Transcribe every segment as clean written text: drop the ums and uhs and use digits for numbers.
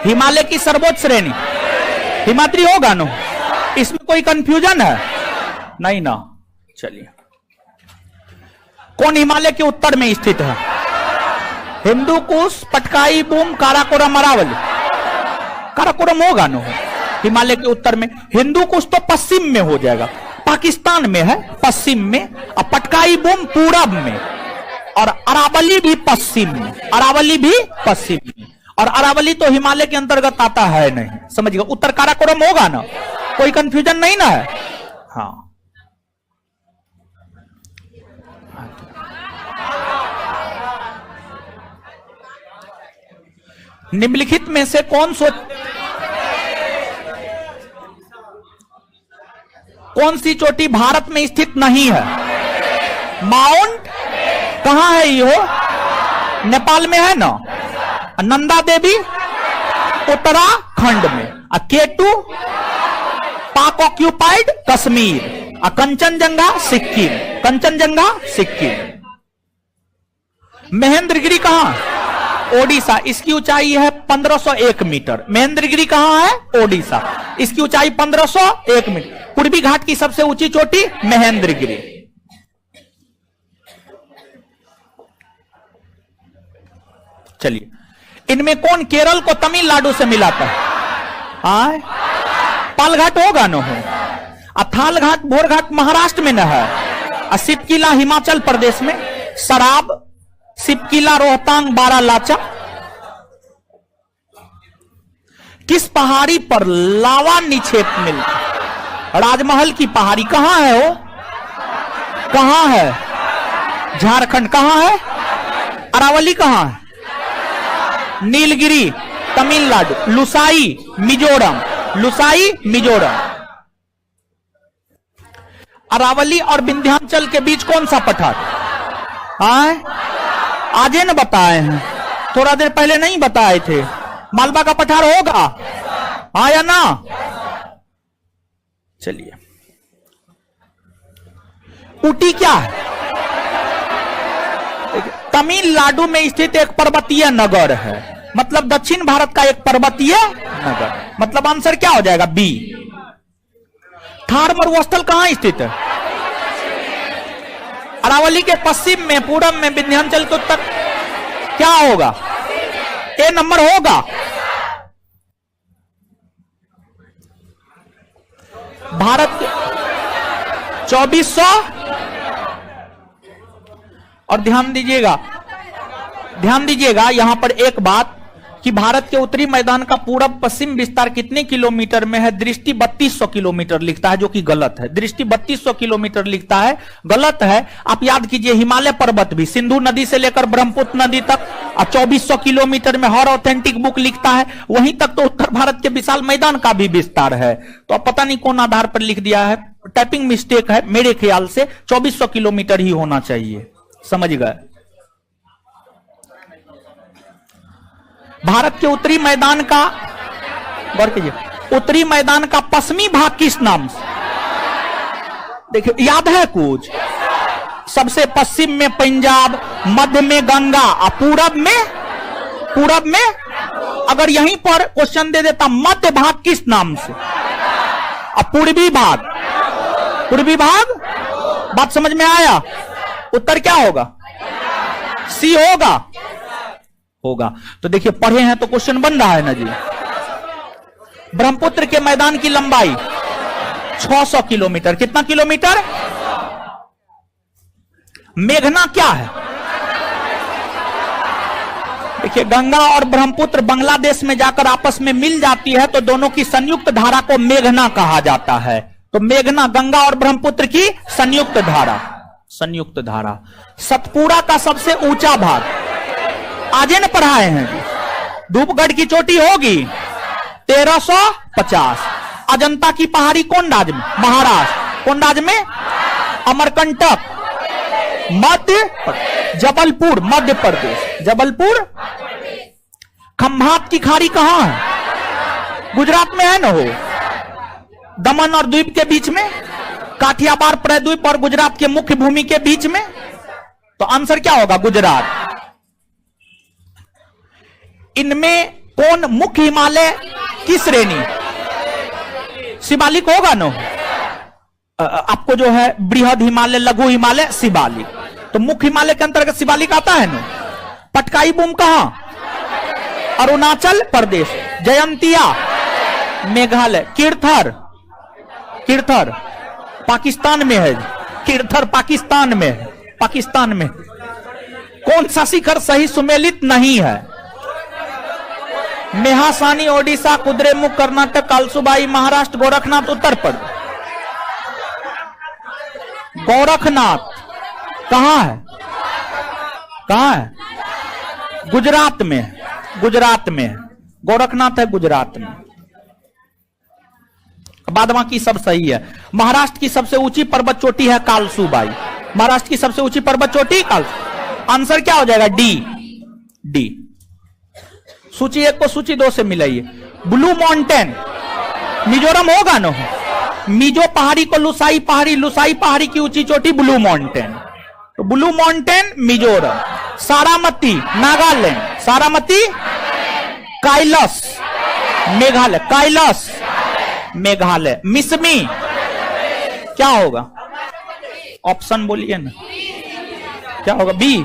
हिमालय की सर्वोच्च श्रेणी हिमाद्री होगा ना, इसमें कोई कंफ्यूजन है नहीं ना। चलिए, कौन हिमालय के उत्तर में स्थित है? हिंदू कुश, पटकाई बूम, काराकोरम, अरावली। काराकोरम होगा ना हिमालय के उत्तर में। हिंदू कुश तो पश्चिम में हो जाएगा, पाकिस्तान में है पश्चिम में, और पटकाई बूम पूरब में, और अरावली भी पश्चिम में। अरावली भी पश्चिम में, और अरावली तो हिमालय के अंतर्गत आता है नहीं, समझिएगा। उत्तर काराकोरम होगा ना, कोई कंफ्यूजन नहीं ना है। हाँ, निम्नलिखित में से कौन सी चोटी भारत में स्थित नहीं है? माउंट कहां है ये? नेपाल में है ना। नंदा देवी उत्तराखंड में, केटू पाक ऑक्यूपाइड कश्मीर, कंचनजंगा सिक्किम। कंचनजंगा सिक्किम। महेंद्रगिरी कहां? ओडिशा। इसकी ऊंचाई है 1501 मीटर। महेंद्रगिरी कहां है? ओडिशा। इसकी ऊंचाई 1501 मीटर। पूर्वी घाट की सबसे ऊंची चोटी महेंद्रगिरी। चलिए, इनमें कौन केरल को तमिलनाडु से मिलाता है? पालघाट होगा ना हो। थाल घाट, भोर घाट महाराष्ट्र में न है। सिपकिला हिमाचल प्रदेश में। शराब, सिपकिला, रोहतांग, बारालाचा। किस पहाड़ी पर लावा निक्षेप मिलता है? राजमहल की पहाड़ी कहां है? वो कहां है? झारखंड। कहां है? अरावली कहां है? नीलगिरी तमिलनाडु। लुसाई मिजोरम। लुसाई मिजोरम। अरावली और विंध्याचल के बीच कौन सा पठार? आज न बताए हैं, थोड़ा देर पहले नहीं बताए थे। मालवा का पठार होगा, हाँ या ना? चलिए, ऊटी क्या है? तमिलनाडु में स्थित एक पर्वतीय नगर है, मतलब दक्षिण भारत का एक पर्वतीय नगर। मतलब आंसर क्या हो जाएगा? बी। थार मरुस्थल कहां स्थित है? अरावली के पश्चिम में, पूरब में, विंध्याचल के उत्तर। क्या होगा? ए नंबर होगा। भारत 2400। और ध्यान दीजिएगा यहां पर एक बात कि भारत के उत्तरी मैदान का पूरब पश्चिम विस्तार कितने किलोमीटर में है? दृष्टि 3200 किलोमीटर लिखता है, जो कि गलत है। दृष्टि 3200 किलोमीटर लिखता है, गलत है। आप याद कीजिए, हिमालय पर्वत भी सिंधु नदी से लेकर ब्रह्मपुत्र नदी तक 2400 किलोमीटर में हर ऑथेंटिक बुक लिखता है। वहीं तक तो उत्तर भारत के विशाल मैदान का भी विस्तार है। तो अब पता नहीं कौन आधार पर लिख दिया है, टाइपिंग मिस्टेक है। मेरे ख्याल से 2400 किलोमीटर ही होना चाहिए, समझ गए? भारत के उत्तरी मैदान का, गौर कीजिए, उत्तरी मैदान का पश्चिमी भाग किस नाम से? देखिए, याद है कुछ? सबसे पश्चिम में पंजाब, मध्य में गंगा, और पूरब में अगर यहीं पर क्वेश्चन दे देता मध्य भाग किस नाम से, और पूर्वी भाग, बात समझ में आया? उत्तर क्या होगा? सी होगा। तो देखिए, पढ़े हैं तो क्वेश्चन बन रहा है ना जी। ब्रह्मपुत्र के मैदान की लंबाई 600 किलोमीटर। कितना किलोमीटर? मेघना क्या है? देखिए, गंगा और ब्रह्मपुत्र बांग्लादेश में जाकर आपस में मिल जाती है, तो दोनों की संयुक्त धारा को मेघना कहा जाता है। तो मेघना, गंगा और ब्रह्मपुत्र की संयुक्त धारा। सतपुड़ा का सबसे ऊंचा भाग आज न पढ़ाए हैं। धूपगढ़ की चोटी होगी 1350। अजंता की पहाड़ी कौन राज्य में? महाराष्ट्र। कौन राज्य में? अमरकंटक जबलपुर मध्य प्रदेश। जबलपुर। खंभात की खाड़ी कहां है? गुजरात में है ना हो। दमन और द्वीप के बीच में, काठियावाड़ प्रायद्वीप और गुजरात के मुख्य भूमि के बीच में। तो आंसर क्या होगा? गुजरात। इनमें कौन मुख्य हिमालय की श्रेणी? शिवालिक होगा ना। आपको जो है बृहद हिमालय, लघु हिमालय, शिवालिक, तो मुख्य हिमालय के अंतर्गत शिवालिक आता है ना। पटकाई बूम कहां? अरुणाचल प्रदेश। जयंतिया मेघालय। किरथर, किरथर पाकिस्तान में है। किरथर पाकिस्तान में है, पाकिस्तान में। कौन सा शिखर सही सुमेलित नहीं है? मेहासानी ओडिशा, कुद्रेमुख कर्नाटक, कालसुबाई महाराष्ट्र, गोरखनाथ उत्तर प्रदेश। गोरखनाथ कहां है? कहां है? गुजरात में, गुजरात में। गोरखनाथ है गुजरात में। बाद बाकी सब सही है। महाराष्ट्र की सबसे ऊंची पर्वत चोटी है कालसुबाई। महाराष्ट्र की सबसे ऊंची पर्वत चोटी कालसु। आंसर क्या हो जाएगा? डी। डी। सूची 1 को सूची 2 से मिलाइए। ब्लू माउंटेन मिजोरम होगा ना। मिजो पहाड़ी को लुसाई पहाड़ी, लुसाई पहाड़ी की ऊंची चोटी ब्लू माउंटेन। तो ब्लू माउंटेन मिजोरम। सारामती नागालैंड, सारामती। कैलाश मेघालय, कैलाश मेघालय। मिसमी क्या होगा? ऑप्शन बोलिए ना, क्या होगा? बी।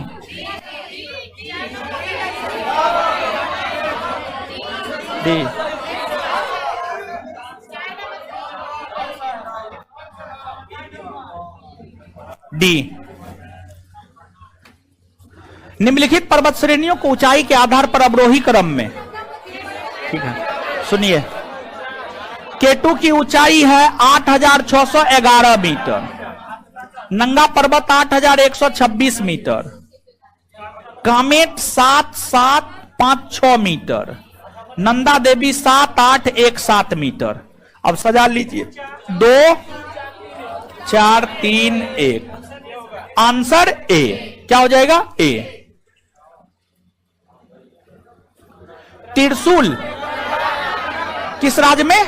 डी। डी। निम्नलिखित पर्वत श्रेणियों को ऊंचाई के आधार पर अवरोही क्रम में, ठीक है, सुनिए। केटू की ऊंचाई है 8,611 मीटर। नंगा पर्वत 8,126 metre. Kamet 7,756 metre. Nanda Devi 7,817 metre. अब सजा लीजिए 2 4 3 1। Answer A. क्या हो जाएगा? ए। त्रिशूल किस राज्य में?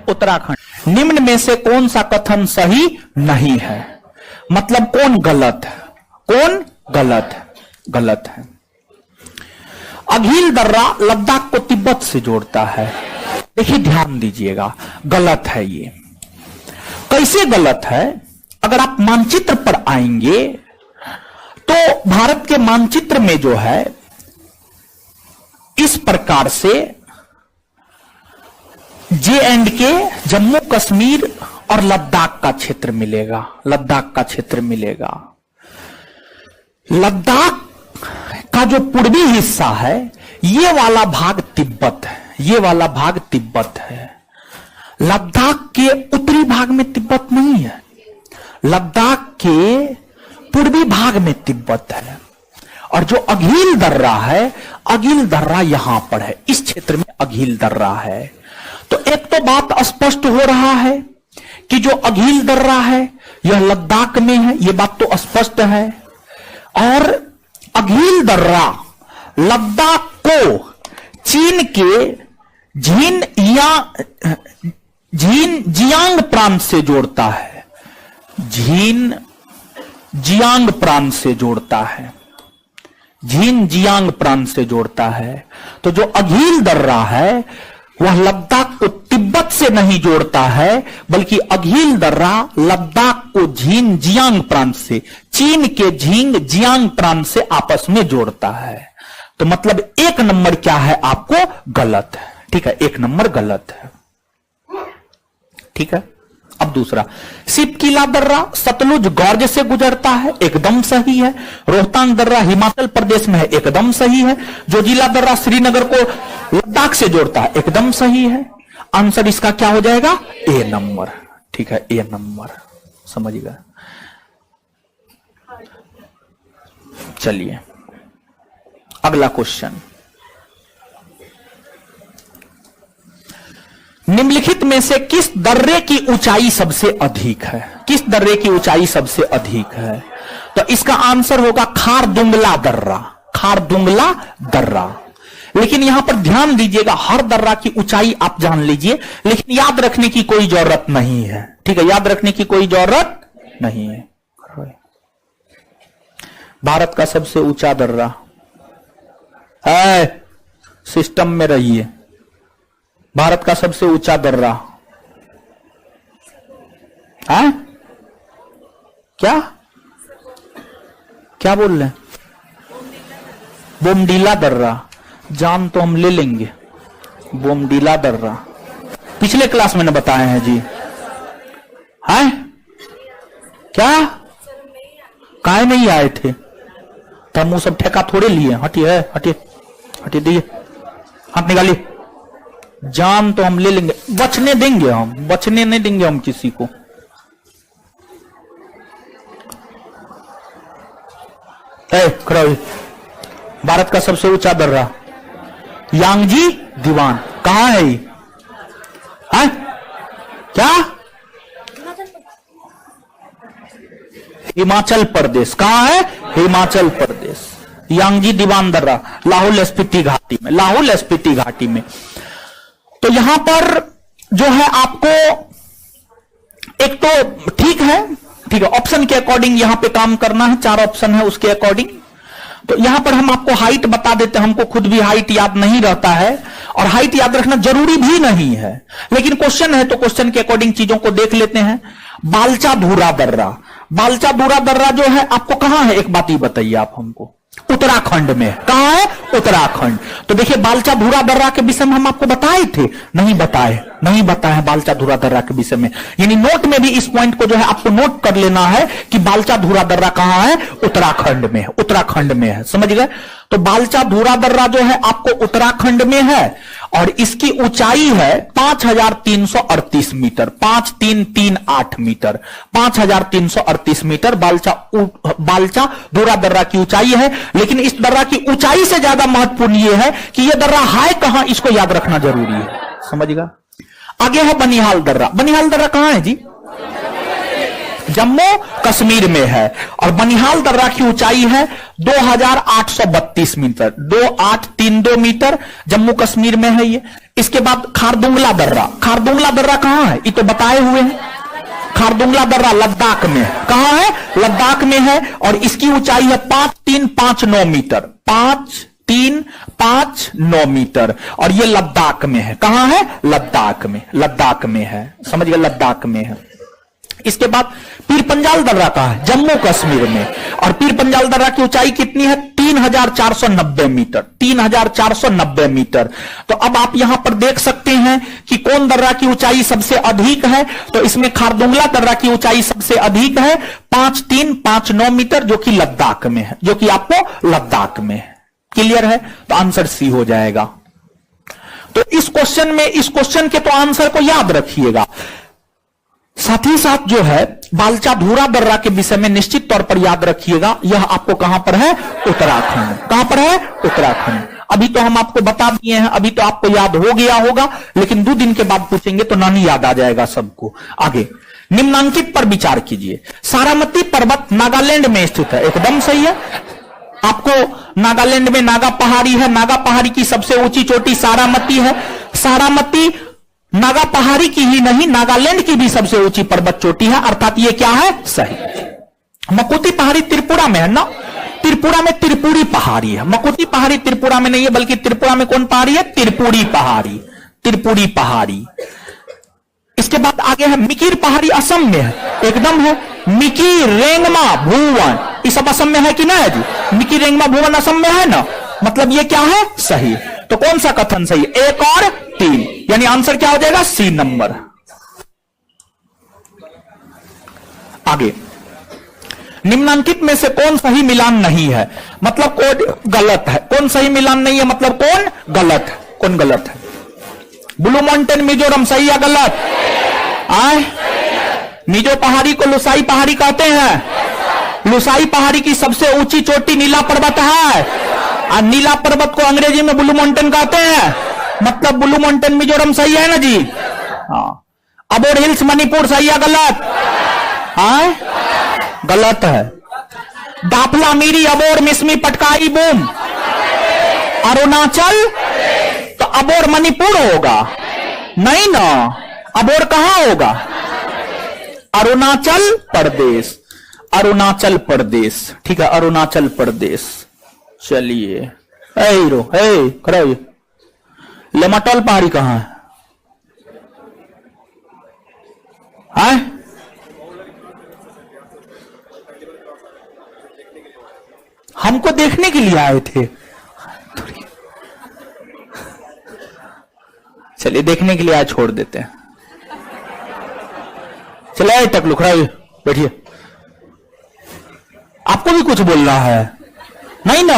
उत्तराखंड। निम्न में से कौन सा कथन सही नहीं है? मतलब कौन गलत है? कौन गलत है? गलत है। अघिल दर्रा लद्दाख को तिब्बत से जोड़ता है। देखिए ध्यान दीजिएगा, गलत है ये। कैसे गलत है? अगर आप मानचित्र पर आएंगे तो भारत के मानचित्र में जो है इस प्रकार से J&K, जम्मू कश्मीर और लद्दाख का क्षेत्र मिलेगा। लद्दाख का क्षेत्र मिलेगा। लद्दाख का जो पूर्वी हिस्सा है ये वाला भाग तिब्बत है। ये वाला भाग तिब्बत है। लद्दाख के उत्तरी भाग में तिब्बत नहीं है। लद्दाख के पूर्वी भाग में तिब्बत है। और जो अघिल दर्रा है, अघिल दर्रा यहां पर है। इस क्षेत्र में अघिल दर्रा है। तो एक तो बात स्पष्ट हो रहा है कि जो अघिल दर्रा है यह लद्दाख में है। यह बात तो स्पष्ट है। और अघिल दर्रा लद्दाख को चीन के जियांग प्रांत से जोड़ता है। जियांग प्रांत से जोड़ता है। जियांग प्रांत से जोड़ता है। तो जो अघिल दर्रा है वह लद्दाख को तिब्बत से नहीं जोड़ता है, बल्कि अघिल दर्रा लद्दाख को जियांग प्रांत से, चीन के जियांग प्रांत से आपस में जोड़ता है। तो मतलब 1 नंबर क्या है आपको? गलत है। ठीक है, 1 नंबर गलत है। ठीक है। अब दूसरा, सिपकीला दर्रा सतलुज गॉर्ज से गुजरता है, एकदम सही है। रोहतांग दर्रा हिमाचल प्रदेश में है, एकदम सही है। जोजिला दर्रा श्रीनगर को लद्दाख से जोड़ता है, एकदम सही है। आंसर इसका क्या हो जाएगा? ए नंबर। ठीक है, ए नंबर। समझिएगा। चलिए अगला क्वेश्चन। निम्नलिखित में से किस दर्रे की ऊंचाई सबसे अधिक है? किस दर्रे की ऊंचाई सबसे अधिक है? तो इसका आंसर होगा खारदुंगला दर्रा। खारदुंगला दर्रा। लेकिन यहां पर ध्यान दीजिएगा, हर दर्रा की ऊंचाई आप जान लीजिए, लेकिन याद रखने की कोई जरूरत नहीं है। ठीक है, याद रखने की कोई जरूरत नहीं है। भारत का सबसे ऊंचा दर्रा है सिस्टम में रहिए। भारत का सबसे ऊंचा दर्रा है क्या? क्या बोल रहे हैं? बोमडीला दर्रा। जान तो हम ले लेंगे। बोमडीला दर्रा पिछले क्लास में ने बताए हैं जी। है क्या? काहे नहीं आए थे? तो हम वो सब ठेका थोड़े लिए। हटिए हटिए हटिए, दिए हाथ निकालिए। जान तो हम ले लेंगे, बचने देंगे हम, बचने नहीं देंगे हम किसी को। खड़ा हुई। भारत का सबसे ऊंचा दर्रा यांगजी दीवान कहां है ये? है क्या? हिमाचल प्रदेश। कहां है? हिमाचल प्रदेश। यांगजी दीवान दर्रा लाहौल स्पीति घाटी में, लाहौल स्पीति घाटी में। तो यहां पर जो है आपको एक तो ठीक है ऑप्शन के अकॉर्डिंग यहां पे काम करना है। 4 ऑप्शन है उसके अकॉर्डिंग। तो यहां पर हम आपको हाइट बता देते हैं, हमको खुद भी हाइट याद नहीं रहता है और हाइट याद रखना जरूरी भी नहीं है, लेकिन क्वेश्चन है तो क्वेश्चन के अकॉर्डिंग चीजों को देख लेते हैं। बालचा धूरा दर्रा, बालचा धूरा दर्रा जो है आपको कहां है? एक बात ही बताइए आप हमको। उत्तराखंड में। कहां है? उत्तराखंड। तो देखिए बालचा धूरा दर्रा के विषय में हम आपको बताए थे? नहीं बताए बालचा धूरा दर्रा के विषय में। यानी नोट में भी इस पॉइंट को जो है आपको नोट कर लेना है कि बालचा धूरा दर्रा कहां है? उत्तराखंड में, उत्तराखंड में है। समझ गए? तो बालचा धूरा दर्रा जो है आपको उत्तराखंड में है और इसकी ऊंचाई है 5338 मीटर, 5338 मीटर, 5338 मीटर बालचा धूरा दर्रा की ऊंचाई है। लेकिन इस दर्रा की ऊंचाई से ज्यादा महत्वपूर्ण यह है कि यह दर्रा है कहां, इसको याद रखना जरूरी है। समझिएगा? आगे है बनिहाल दर्रा। बनिहाल दर्रा कहां है जी? जम्मू कश्मीर में है और बनिहाल दर्रा की ऊंचाई है 2832 मीटर, 2832 मीटर जम्मू कश्मीर में है ये। इसके बाद खारदुंगला दर्रा। खारदुंगला दर्रा कहां है? ये तो बताए हुए हैं। खारदुंगला दर्रा लद्दाख में। कहां है? लद्दाख में है और इसकी ऊंचाई है 5359 मीटर, 5359 मीटर और ये लद्दाख में है। कहां है? लद्दाख में, लद्दाख में है। समझ गए? लद्दाख में है। इसके बाद पीर पंजाल दर्रा कहां है? जम्मू कश्मीर में और पीर पंजाल दर्रा की ऊंचाई कितनी है? 3490 मीटर, 3490 मीटर। तो अब आप यहां पर देख सकते हैं कि कौन दर्रा की ऊंचाई सबसे अधिक है। तो इसमें खारदुंगला दर्रा की ऊंचाई सबसे अधिक है 5359 मीटर, जो कि लद्दाख में है, जो कि आपको लद्दाख में है। क्लियर है? तो आंसर सी हो जाएगा। तो इस क्वेश्चन में, इस क्वेश्चन के तो आंसर को याद रखिएगा। साथ ही साथ जो है बालचा धूरा दर्रा के विषय में निश्चित तौर पर याद रखिएगा, यह आपको कहां पर है? उत्तराखंड। कहां पर है? उत्तराखंड। अभी तो हम आपको बता दिए हैं, अभी तो आपको याद हो गया होगा, लेकिन 2 दिन के बाद पूछेंगे तो नहीं याद आ जाएगा सबको। आगे निम्नांकित पर विचार कीजिए। सारामती पर्वत नागालैंड में स्थित है। एकदम सही है। आपको नागालैंड में नागा पहाड़ी है, नागा पहाड़ी की सबसे ऊंची चोटी सारामती है। सारामती नागा पहाड़ी की ही नहीं, नागालैंड की भी सबसे ऊंची पर्वत चोटी है, अर्थात ये क्या है? सही। मकुती पहाड़ी त्रिपुरा में है ना? त्रिपुरा में त्रिपुरी पहाड़ी है। मकुती पहाड़ी त्रिपुरा में नहीं है, बल्कि त्रिपुरा में कौन पहाड़ी है? त्रिपुरी पहाड़ी, त्रिपुरी पहाड़ी। इसके बाद आगे है मिकिर पहाड़ी, असम में है। एकदम है। मिकी रेंगमा भुवन, ये सब असम में है कि ना है जी? मिकी रेंगमा भुवन असम में है ना? मतलब ये क्या है? सही। तो कौन सा कथन सही? 1 और 3, यानी आंसर क्या हो जाएगा? C number. आगे निम्नांकित में से कौन सही मिलान नहीं है? मतलब कौन गलत है? कौन सही मिलान नहीं है मतलब कौन गलत है? कौन गलत है? ब्लू माउंटेन मिजोरम सही या गलत? आए मिजो पहाड़ी को लुसाई पहाड़ी कहते हैं। लुसाई पहाड़ी की सबसे ऊंची चोटी नीला पर्वत है और नीला पर्वत को अंग्रेजी में ब्लू माउंटेन कहते हैं। मतलब ब्लू माउंटेन मिजोरम सही है ना जी? हाँ। अबोर हिल्स मणिपुर सही या गलत? हाँ गलत है। दाफला मीरी अबोर मिसमी पटकाई बूम अरुणाचल, तो अबोर मणिपुर होगा? नहीं ना, अबोर कहां होगा? अरुणाचल प्रदेश, अरुणाचल प्रदेश। ठीक है, अरुणाचल प्रदेश। चलिए हीरो, खड़ा होइए। लेमाटोल पहाड़ी कहां है? हमको देखने के लिए आए थे। चलिए देखने के लिए आज छोड़ देते हैं। चलिए टकलू खड़ा बैठिए। आपको भी कुछ बोलना है? नहीं ना,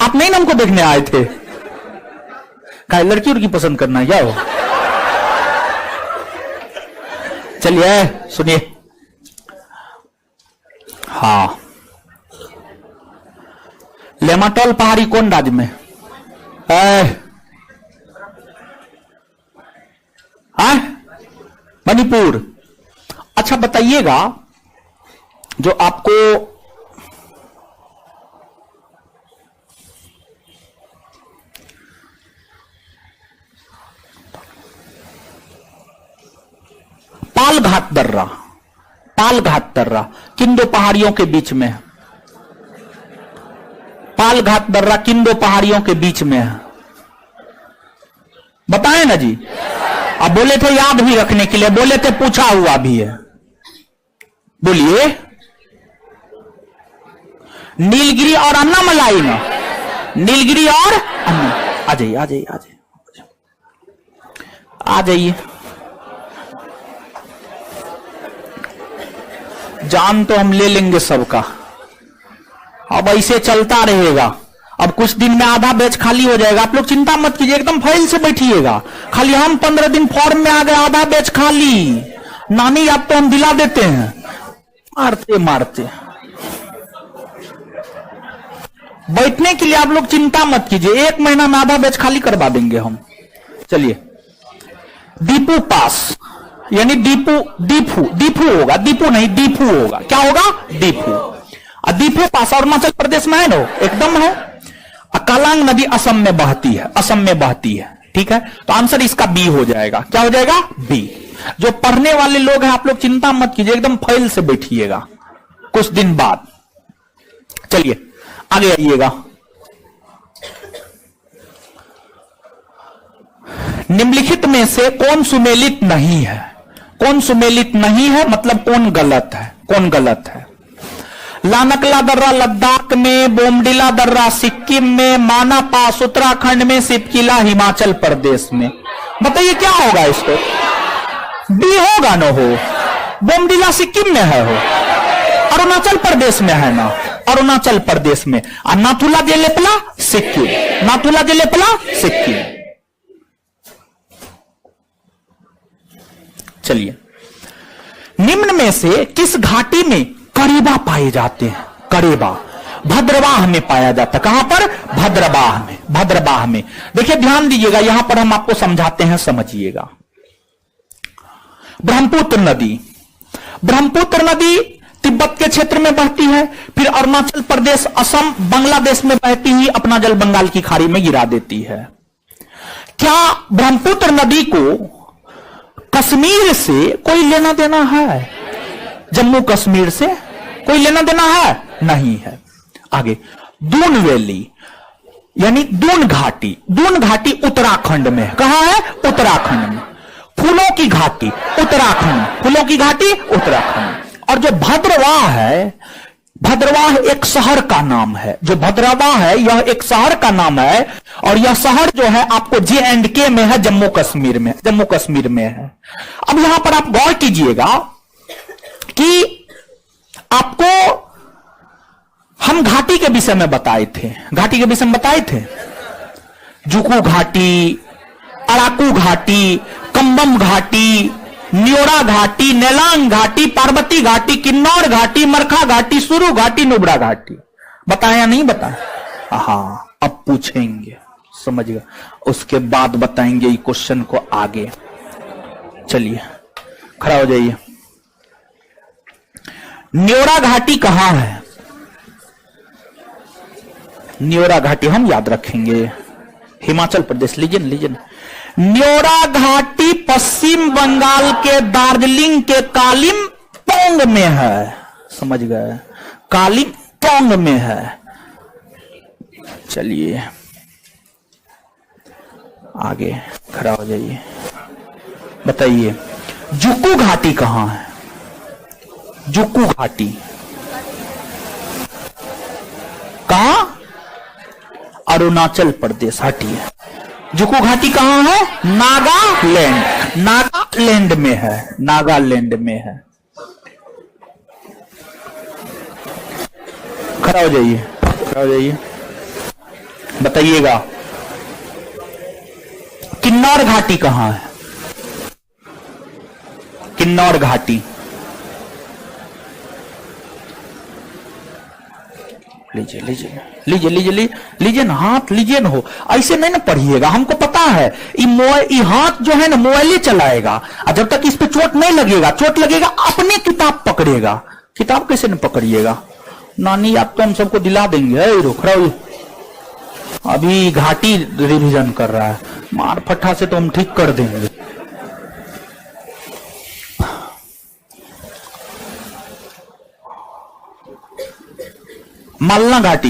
आप नहीं ना हमको देखने आए थे। क्या लड़की उड़की पसंद करना है क्या हो? चलिए सुनिए। हाँ, लेमाटोल पहाड़ी कौन राज्य में है? मणिपुर। अच्छा बताइएगा, जो आपको पालघाट दर्रा किन दो पहाड़ियों के बीच में है? पालघाट दर्रा किन दो पहाड़ियों के बीच में है? बताएं ना जी। अब बोले थे याद भी रखने के लिए, बोले थे पूछा हुआ भी है। बोलिए। नीलगिरी और अन्नामलाई ना? नीलगिरी और आ जाइए आ जाइए आ जाइए आ जाइए। जान तो हम ले लेंगे सबका, अब ऐसे चलता रहेगा। अब कुछ दिन में आधा बैच खाली हो जाएगा। आप लोग चिंता मत कीजिए, एकदम फाइल से बैठिएगा। खाली हम 15 दिन फॉर्म में आ गए, आधा बैच खाली। नानी याद तो हम दिला देते हैं मारते मारते। बैठने के लिए आप लोग चिंता मत कीजिए, 1 महीना में आधा बैच खाली करवा देंगे हम। चलिए, दीपू पास यानी दीपू होगा, दीपू नहीं दीपू होगा। क्या होगा? दीपू। दीपू पास अरुणाचल प्रदेश में है ना? एकदम है। कालांग नदी असम में बहती है, असम में बहती है। ठीक है, तो आंसर इसका बी हो जाएगा। क्या हो जाएगा? बी। जो पढ़ने वाले लोग हैं आप लोग चिंता मत कीजिए, एकदम फाइल से बैठिएगा कुछ दिन बाद। चलिए आगे आइएगा। निम्नलिखित में से कौन सुमेलित नहीं है? कौन सुमेलित नहीं है मतलब कौन गलत है? कौन गलत है? लानकला दर्रा लद्दाख में, बोमडिला दर्रा सिक्किम में, माना पास उत्तराखंड में, सिपकिला हिमाचल प्रदेश में। बताइए क्या होगा इसको? बी होगा ना? हो बोमडिला सिक्किम में है, हो अरुणाचल प्रदेश में है ना? अरुणाचल प्रदेश में। और नाथुला जेलेपला सिक्किम, नाथुला जेलेपला सिक्किम। चलिए, निम्न में से किस घाटी में करेबा पाए जाते हैं? करेबा भद्रवाह में पाया जाता है। कहां पर? भद्रवाह में। भद्रवाह में। देखिए ध्यान दीजिएगा, यहां पर हम आपको समझाते हैं, समझिएगा। ब्रह्मपुत्र नदी, ब्रह्मपुत्र नदी तिब्बत के क्षेत्र में बहती है, फिर अरुणाचल प्रदेश, असम, बांग्लादेश में बहती ही अपना जल बंगाल की खाड़ी में गिरा देती है। क्या ब्रह्मपुत्र नदी को कश्मीर से कोई लेना देना है? जम्मू कश्मीर से कोई लेना देना है? नहीं है। आगे, दून वैली यानी दून घाटी, दून घाटी उत्तराखंड में। कहां है? उत्तराखंड में। फूलों की घाटी उत्तराखंड, फूलों की घाटी उत्तराखंड। और जो भद्रवाह है, भद्रवाह एक शहर का नाम है। जो भद्रवाह है यह एक शहर का नाम है, और यह शहर जो है आपको J&K में है, जम्मू कश्मीर में, जम्मू कश्मीर में है। अब यहां पर आप गौर कीजिएगा कि आपको हम घाटी के विषय में बताए थे, घाटी के विषय में बताए थे। जुकू घाटी, अराकू घाटी, कंबम घाटी, न्योरा घाटी, नेलांग घाटी, पार्वती घाटी, किन्नौर घाटी, मरखा घाटी, सुरू घाटी, नुब्रा घाटी। बताया या नहीं बताया? हाँ, अब पूछेंगे, समझिएगा, उसके बाद बताएंगे ये क्वेश्चन को आगे। चलिए खड़ा हो जाइए। न्योरा घाटी कहां है? न्योरा घाटी हम याद रखेंगे, हिमाचल प्रदेश। लीजिए लीजिए, न्योरा घाटी पश्चिम बंगाल के दार्जिलिंग के कालिम्पोंग में है। समझ गए? कालिम्पोंग में है। चलिए आगे खड़ा हो जाइए, बताइए जुक्कू घाटी कहां है? जुक्कू घाटी कहां? अरुणाचल प्रदेश। हटिए, जुक्कू घाटी कहां है? नागालैंड। नागालैंड में है, नागालैंड में है। खड़ा हो जाइए, खड़ा हो जाइए, बताइएगा किन्नौर घाटी कहां है? किन्नौर घाटी, लीजिए लीजिए लीजिए लीजिए लीजिए ना, हाथ लीजिए ना, हो ऐसे नहीं ना पढ़िएगा, हमको पता है ये हाथ जो है ना मोबाइल चलाएगा, और जब तक इस पे चोट नहीं लगेगा, चोट लगेगा अपने किताब पकड़ेगा। किताब कैसे न पकड़िएगा? नानी आप तो हम सबको दिला देंगे। रुक रहा, अभी घाटी रिवीजन कर रहा है, मार फट्टा से तो हम ठीक कर देंगे। मालना घाटी,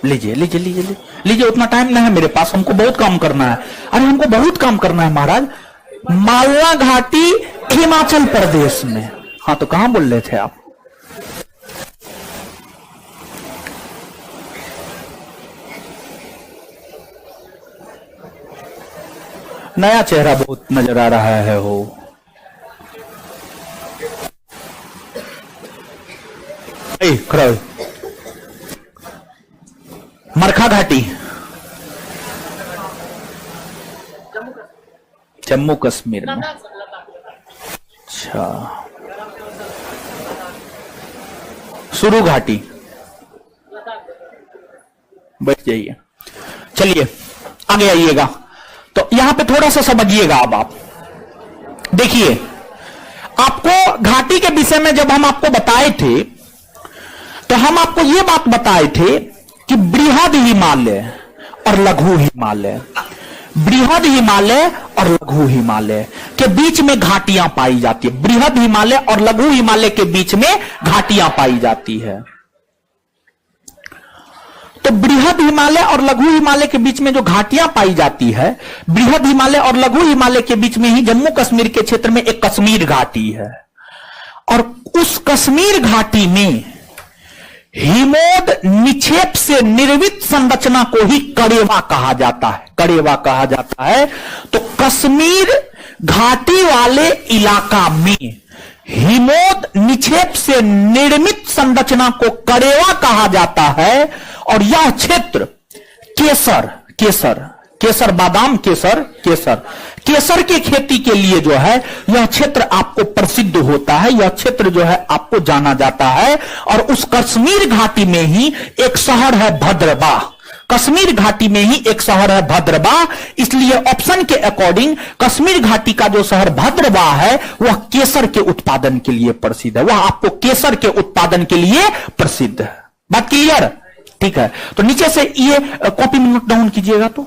लीजिए लीजिए लीजिए लीजिए, उतना टाइम नहीं है मेरे पास, हमको बहुत काम करना है। अरे हमको बहुत काम करना है महाराज। मालना घाटी हिमाचल प्रदेश में। हाँ तो कहां बोल रहे थे आप? नया चेहरा बहुत नजर आ रहा है हो। खड़ा, मरखा घाटी, जम्मू कश्मीर में। अच्छा, सुरू घाटी, बैठ जाइए। चलिए आगे आइएगा, तो यहां पे थोड़ा सा समझिएगा। अब आप देखिए, आपको घाटी के विषय में जब हम आपको बताए थे, तो हम आपको यह बात बताए थे कि बृहद हिमालय और लघु हिमालय, बृहद हिमालय और लघु हिमालय के बीच में घाटियां पाई जाती है। बृहद हिमालय और लघु हिमालय के बीच में घाटियां पाई जाती है। तो बृहद हिमालय और लघु हिमालय के बीच में जो घाटियां पाई जाती है, बृहद हिमालय और लघु हिमालय के बीच में ही जम्मू कश्मीर के क्षेत्र में एक कश्मीर घाटी है। और उस कश्मीर घाटी में हिमोद निक्षेप से निर्मित संरचना को ही कड़ेवा कहा जाता है। कड़ेवा कहा जाता है। तो कश्मीर घाटी वाले इलाका में हिमोद निक्षेप से निर्मित संरचना को कड़ेवा कहा जाता है। और यह क्षेत्र केसर, केसर, केसर बादाम, केसर, केसर, केसर की खेती के लिए जो है यह क्षेत्र आपको प्रसिद्ध होता है। यह क्षेत्र जो है आपको जाना जाता है। और उस कश्मीर घाटी में ही एक शहर है भद्रवाह। कश्मीर घाटी में ही एक शहर है भद्रवाह। इसलिए ऑप्शन के अकॉर्डिंग कश्मीर घाटी का जो शहर भद्रवाह है वह केसर के उत्पादन के लिए प्रसिद्ध है। वह आपको केसर के उत्पादन के लिए प्रसिद्ध है। बात क्लियर? ठीक है, तो नीचे से ये कॉपी में नोट डाउन कीजिएगा। तो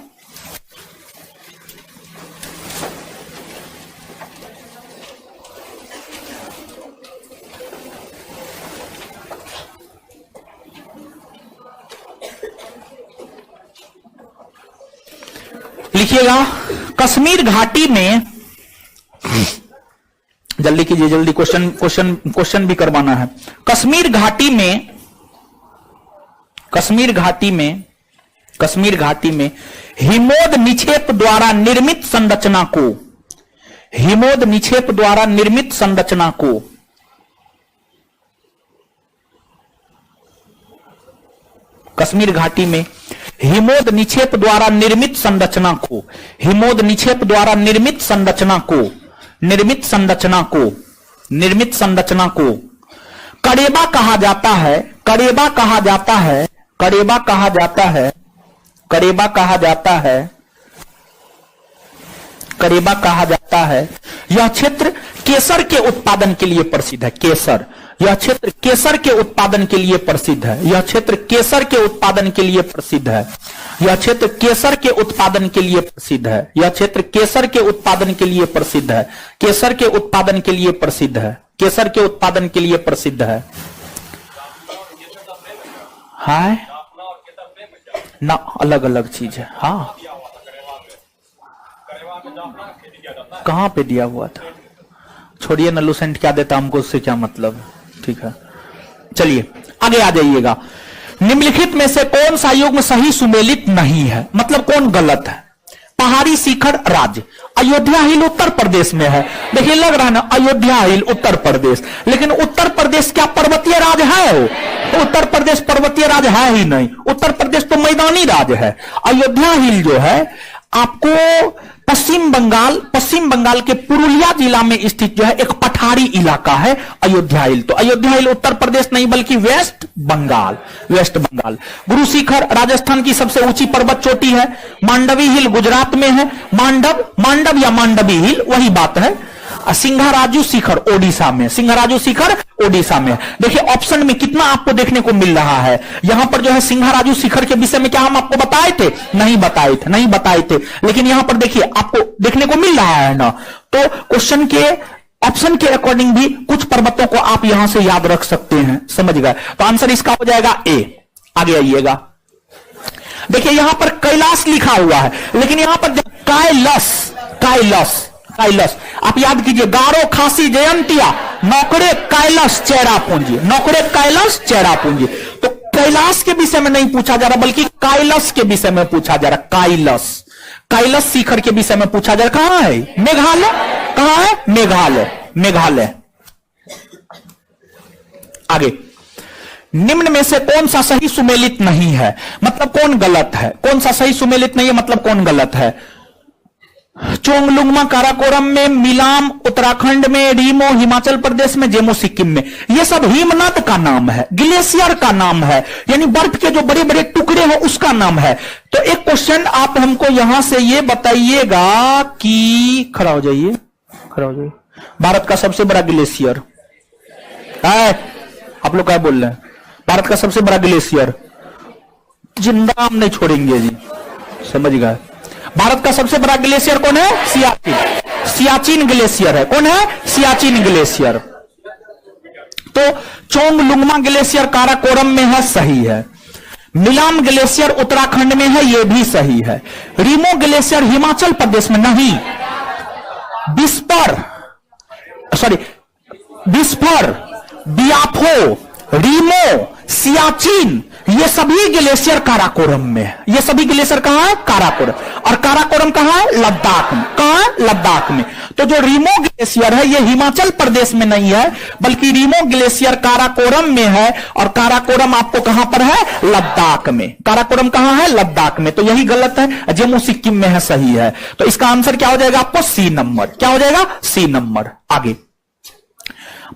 लिखिएगा, कश्मीर घाटी में, जल्दी कीजिए, जल्दी, क्वेश्चन भी करवाना है। कश्मीर घाटी में, कश्मीर घाटी में, कश्मीर घाटी में हिमोद निक्षेप द्वारा निर्मित संरचना को, हिमोद निक्षेप द्वारा निर्मित संरचना को कश्मीर घाटी में हिमोद निक्षेप द्वारा निर्मित संरचना को, हिमोद निक्षेप द्वारा निर्मित संरचना को, निर्मित संरचना को, निर्मित संरचना को कड़ेबा कहा जाता है। कड़ेबा कहा जाता है। कड़ेबा कहा जाता है। कड़ेबा कहा जाता है। कड़ेबा कहा जाता है। यह क्षेत्र केसर के उत्पादन के लिए प्रसिद्ध है। केसर, यह क्षेत्र केसर के उत्पादन के लिए प्रसिद्ध है। यह क्षेत्र केसर के उत्पादन के लिए प्रसिद्ध है। यह क्षेत्र केसर के उत्पादन के लिए प्रसिद्ध है। यह क्षेत्र केसर के उत्पादन के लिए प्रसिद्ध है। केसर के उत्पादन के लिए प्रसिद्ध है। केसर के उत्पादन के लिए प्रसिद्ध है। हाय, ना, अलग अलग चीज है। हाँ, कहां पे दिया हुआ था? छोड़िए ना, लूसेंट क्या देता हमको, उससे क्या मतलब। ठीक है, चलिए आगे आ जाइएगा। निम्नलिखित में से कौन सा युग्म सही सुमेलित नहीं है, मतलब कौन गलत है? पहाड़ी शिखर राज्य, अयोध्या हिल उत्तर प्रदेश में है। देखिए लग रहा है ना, अयोध्या हिल उत्तर प्रदेश, लेकिन उत्तर प्रदेश क्या पर्वतीय राज्य है? तो उत्तर प्रदेश पर्वतीय राज्य है ही नहीं, उत्तर प्रदेश तो मैदानी राज्य है। अयोध्या हिल जो है आपको पश्चिम बंगाल के पुरुलिया जिला में स्थित जो है एक पठारी इलाका है अयोध्या हिल। तो अयोध्या हिल उत्तर प्रदेश नहीं बल्कि वेस्ट बंगाल। गुरु शिखर राजस्थान की सबसे ऊंची पर्वत चोटी है। मांडवी हिल गुजरात में है। मांडव या मांडवी हिल वही बात है। सिंघाराजू शिखर ओडिशा में, देखिए ऑप्शन में कितना आपको देखने को मिल रहा है। यहां पर जो है सिंघाराजू शिखर के विषय में क्या हम आपको बताए थे? नहीं बताए थे, लेकिन यहां पर देखिए आपको देखने को मिल रहा है ना। तो क्वेश्चन के ऑप्शन के अकॉर्डिंग भी कुछ पर्वतों को आप यहां से याद रख सकते हैं, समझ गए? तो आंसर इसका हो जाएगा ए। आगे आइएगा, देखिए यहां पर कैलाश लिखा हुआ है, लेकिन यहां पर कैलाश आप याद कीजिए, गारो खासी जयंतिया नौकरे कैलाश चेरापूंजी। तो कैलाश के विषय में नहीं पूछा जा रहा बल्कि कैलाश के विषय में पूछा जा रहा। कैलाश शिखर के विषय में पूछा जा रहा। कहां है? मेघालय। कहां है? मेघालय। आगे, निम्न में से कौन सा सही सुमेलित नहीं है, मतलब कौन गलत है? कौन सा सही सुमेलित नहीं है मतलब कौन गलत है? चोंगलुंगमा काराकोरम में, मिलाम उत्तराखंड में, रीमो हिमाचल प्रदेश में, जेमो सिक्किम में। ये सब हिमनद का नाम है, ग्लेशियर का नाम है, यानी बर्फ के जो बड़े बड़े टुकड़े हैं उसका नाम है। तो एक क्वेश्चन आप हमको यहां से ये बताइएगा कि खड़ा हो जाइए, भारत का सबसे बड़ा ग्लेशियर है, आप लोग क्या बोल रहे हैं? भारत का सबसे बड़ा ग्लेशियर, जिंदा हम नहीं छोड़ेंगे जी, समझ गए? भारत का सबसे बड़ा ग्लेशियर कौन है? सियाचिन ग्लेशियर है। कौन है? सियाचिन ग्लेशियर। तो चोंगलुंगमा ग्लेशियर काराकोरम में है, सही है। मिलाम ग्लेशियर उत्तराखंड में है, यह भी सही है। रीमो ग्लेशियर हिमाचल प्रदेश में नहीं, बिस्फर, बियाफो, रीमो, सियाचिन, ये सभी ग्लेशियर काराकोरम में है। ये सभी ग्लेशियर कहां है? काराकोरम। और काराकोरम कहां है? लद्दाख में। कहां है? लद्दाख में। तो जो रीमो ग्लेशियर है ये हिमाचल प्रदेश में नहीं है बल्कि रीमो ग्लेशियर काराकोरम में है। और काराकोरम आपको कहां पर है? लद्दाख में। काराकोरम कहां है? लद्दाख में। तो यही गलत है, जम्मू सिक्किम में है, सही है। तो इसका आंसर क्या हो जाएगा आपको? C number. क्या हो जाएगा? C number. आगे,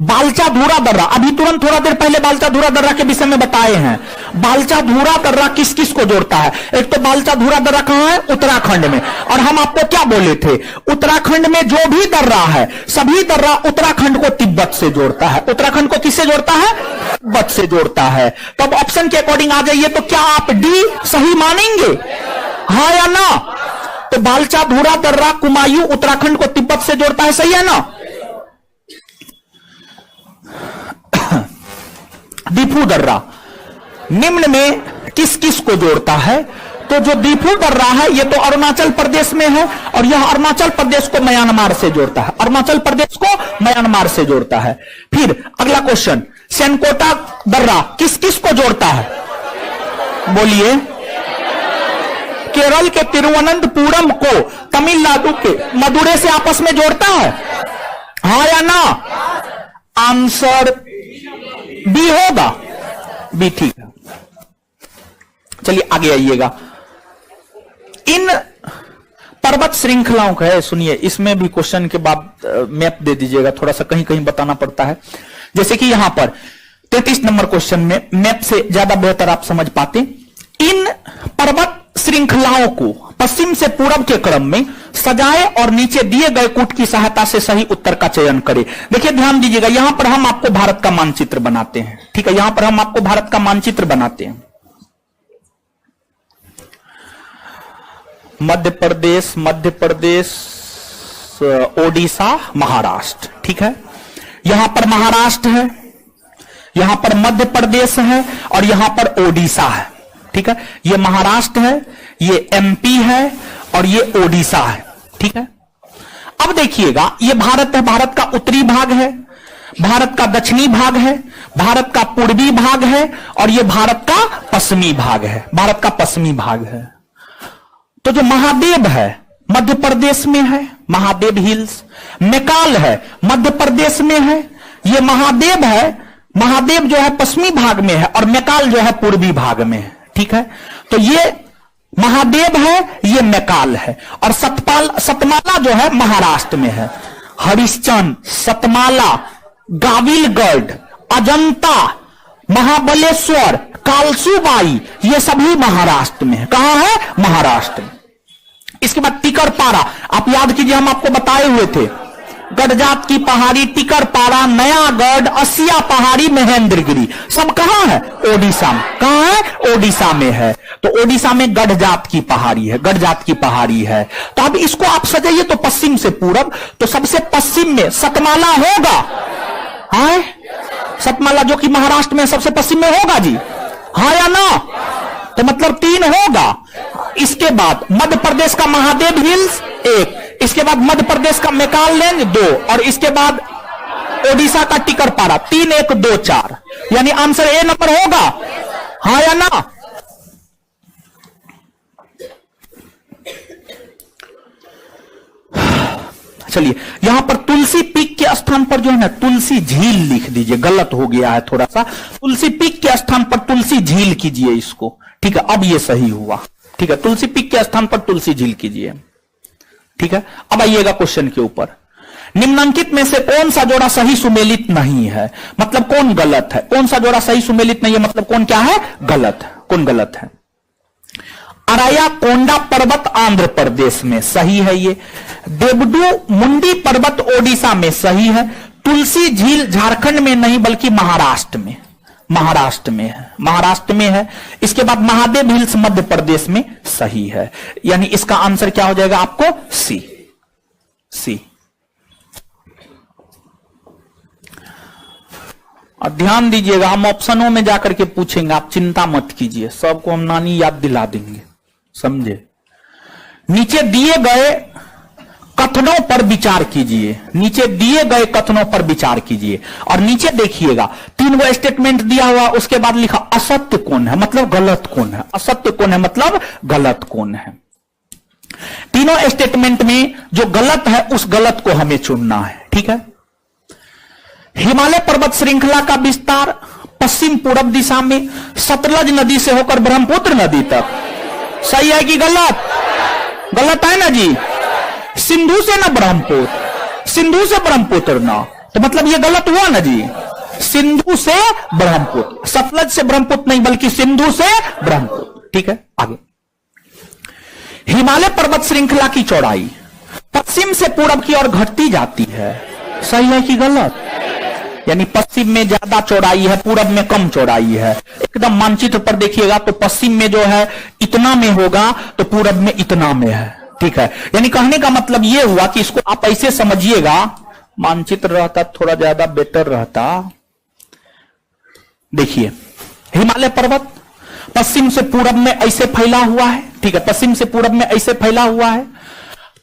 बालचाधुरा दर्रा, अभी तुरंत थोड़ा देर पहले बालचाधुरा दर्रा के विषय में बताए हैं। बालचाधुरा दर्रा किस किस को जोड़ता है? एक तो बालचाधुरा दर्रा कहां है? उत्तराखंड में। और हम आपको क्या बोले थे? उत्तराखंड में जो भी दर्रा है, सभी दर्रा उत्तराखंड को तिब्बत से जोड़ता है। उत्तराखंड को किससे जोड़ता है? तिब्बत से जोड़ता है। तो अब ऑप्शन के अकॉर्डिंग आ जाइए, तो क्या आप डी सही मानेंगे, हाँ या ना? तो बालचाधुरा दर्रा कुमायूं उत्तराखंड को तिब्बत से जोड़ता है, सही है ना? दीफू दर्रा निम्न में किस किस को जोड़ता है? तो जो दीफू दर्रा है ये तो अरुणाचल प्रदेश में है और यह अरुणाचल प्रदेश को म्यांमार से जोड़ता है। अरुणाचल प्रदेश को म्यांमार से जोड़ता है। फिर अगला क्वेश्चन, सेनकोटा दर्रा किस किस को जोड़ता है? बोलिए। केरल के तिरुवनंतपुरम को तमिलनाडु के मदुरै से आपस में जोड़ता है, हाँ या ना? आंसर बी होगा, बी ठीक है। चलिए आगे आइएगा। इन पर्वत श्रृंखलाओं का है, सुनिए, इसमें भी क्वेश्चन के बाद मैप दे दीजिएगा, थोड़ा सा कहीं कहीं बताना पड़ता है। जैसे कि यहां पर 33 नंबर क्वेश्चन में मैप से ज्यादा बेहतर आप समझ पाते। इन पर्वत श्रृंखलाओं को पश्चिम से पूरब के क्रम में सजाए और नीचे दिए गए कूट की सहायता से सही उत्तर का चयन करें। देखिए ध्यान दीजिएगा, यहां पर हम आपको भारत का मानचित्र बनाते हैं, ठीक है? यहां पर हम आपको भारत का मानचित्र बनाते हैं। मध्य प्रदेश, ओडिशा, महाराष्ट्र, ठीक है? यहां पर महाराष्ट्र है, यहां पर मध्य प्रदेश है और यहां पर ओडिशा है। ठीक है, ये महाराष्ट्र है, ये एमपी है और ये ओडिशा है। ठीक है, अब देखिएगा ये भारत है, भारत का उत्तरी भाग है, भारत का दक्षिणी भाग है, भारत का पूर्वी भाग है और ये भारत का पश्चिमी भाग है, भारत का पश्चिमी भाग है। तो जो महादेव है मध्य प्रदेश में है, महादेव हिल्स, मैकाल है मध्य प्रदेश में है, ये महादेव है, महादेव जो है पश्चिमी भाग में है और मैकाल जो है पूर्वी भाग में है। ठीक है, तो ये महादेव है, ये मैकाल है और सतमाला जो है महाराष्ट्र में है। हरिश्चंद्र, सतमाला, गाविलगढ़, अजंता, महाबलेश्वर, कालसूबाई, ये सभी महाराष्ट्र में है। कहां है? महाराष्ट्र में। इसके बाद टिकरपारा, आप याद कीजिए हम आपको बताए हुए थे, गडजात की पहाड़ी, टिकरपारा, नयागढ़, असिया पहाड़ी, महेंद्रगिरी, सब कहां है? ओडिशा में। कहां है? ओडिशा में है। तो ओडिशा में गढ़जात की पहाड़ी है, गढ़जात की पहाड़ी है। तो अब इसको आप सजाइए तो पश्चिम से पूरब, तो सबसे पश्चिम में सतमाला होगा। हाँ, सतमाला जो कि महाराष्ट्र में सबसे पश्चिम में होगा जी, हाँ या ना? तो मतलब 3 होगा। इसके बाद मध्य प्रदेश का महादेव हिल्स 1, इसके बाद मध्य प्रदेश का मैकाल रेंज 2 और इसके बाद ओडिशा का टिकरपारा 3, 1, 2, 4, यानी आंसर ए नंबर होगा। हाँ या ना? चलिए, यहां पर तुलसी पीक के स्थान पर जो है ना तुलसी झील लिख दीजिए, गलत हो गया है थोड़ा सा। तुलसी पीक के स्थान पर तुलसी झील कीजिए इसको। ठीक है, अब ये सही हुआ। ठीक है, तुलसी पीक के स्थान पर तुलसी झील कीजिए। ठीक है, अब आइएगा क्वेश्चन के ऊपर। निम्नलिखित में से कौन सा जोड़ा सही सुमेलित नहीं है? मतलब कौन गलत है? कौन सा जोड़ा सही सुमेलित नहीं है मतलब कौन क्या है? गलत है। कौन गलत है? अरायाकोंडा पर्वत आंध्र प्रदेश में, सही है ये। देवडू मुंडी पर्वत ओडिशा में, सही है। तुलसी झील झारखंड में नहीं बल्कि महाराष्ट्र में, महाराष्ट्र में है, महाराष्ट्र में है। इसके बाद महादेव हिल्स मध्य प्रदेश में, सही है। यानी इसका आंसर क्या हो जाएगा आपको? सी, सी। और ध्यान दीजिएगा, हम ऑप्शनों में जाकर के पूछेंगे, आप चिंता मत कीजिए, सबको हम नानी याद दिला देंगे, समझे? नीचे दिए गए कथनों पर विचार कीजिए, नीचे दिए गए कथनों पर विचार कीजिए। और नीचे देखिएगा 3 गो स्टेटमेंट दिया हुआ, उसके बाद लिखा असत्य कौन है मतलब गलत कौन है, असत्य कौन है मतलब गलत कौन है। तीनों स्टेटमेंट में जो गलत है उस गलत को हमें चुनना है। ठीक है, हिमालय पर्वत श्रृंखला का विस्तार पश्चिम पूर्व दिशा में सतलज नदी से होकर ब्रह्मपुत्र नदी तक, सही है कि गलत? गलत है ना जी। सिंधु से ना ब्रह्मपुत्र, सिंधु से ब्रह्मपुत्र ना, तो मतलब ये गलत हुआ ना जी। सिंधु से ब्रह्मपुत्र, सतलज से ब्रह्मपुत्र नहीं बल्कि सिंधु से ब्रह्मपुत्र। ठीक है, आगे। हिमालय पर्वत श्रृंखला की चौड़ाई पश्चिम से पूर्व की ओर घटती जाती है, सही है कि गलत? यानी पश्चिम में ज्यादा चौड़ाई है, पूरब में कम चौड़ाई है। एकदम मानचित्र पर देखिएगा तो पश्चिम में जो है इतना में होगा तो पूरब में इतना में है। ठीक है, यानी कहने का मतलब यह हुआ कि इसको आप ऐसे समझिएगा, मानचित्र रहता थोड़ा ज्यादा बेटर रहता। देखिए, हिमालय पर्वत पश्चिम से पूरब में ऐसे फैला हुआ है। ठीक है, पश्चिम से पूरब में ऐसे फैला हुआ है।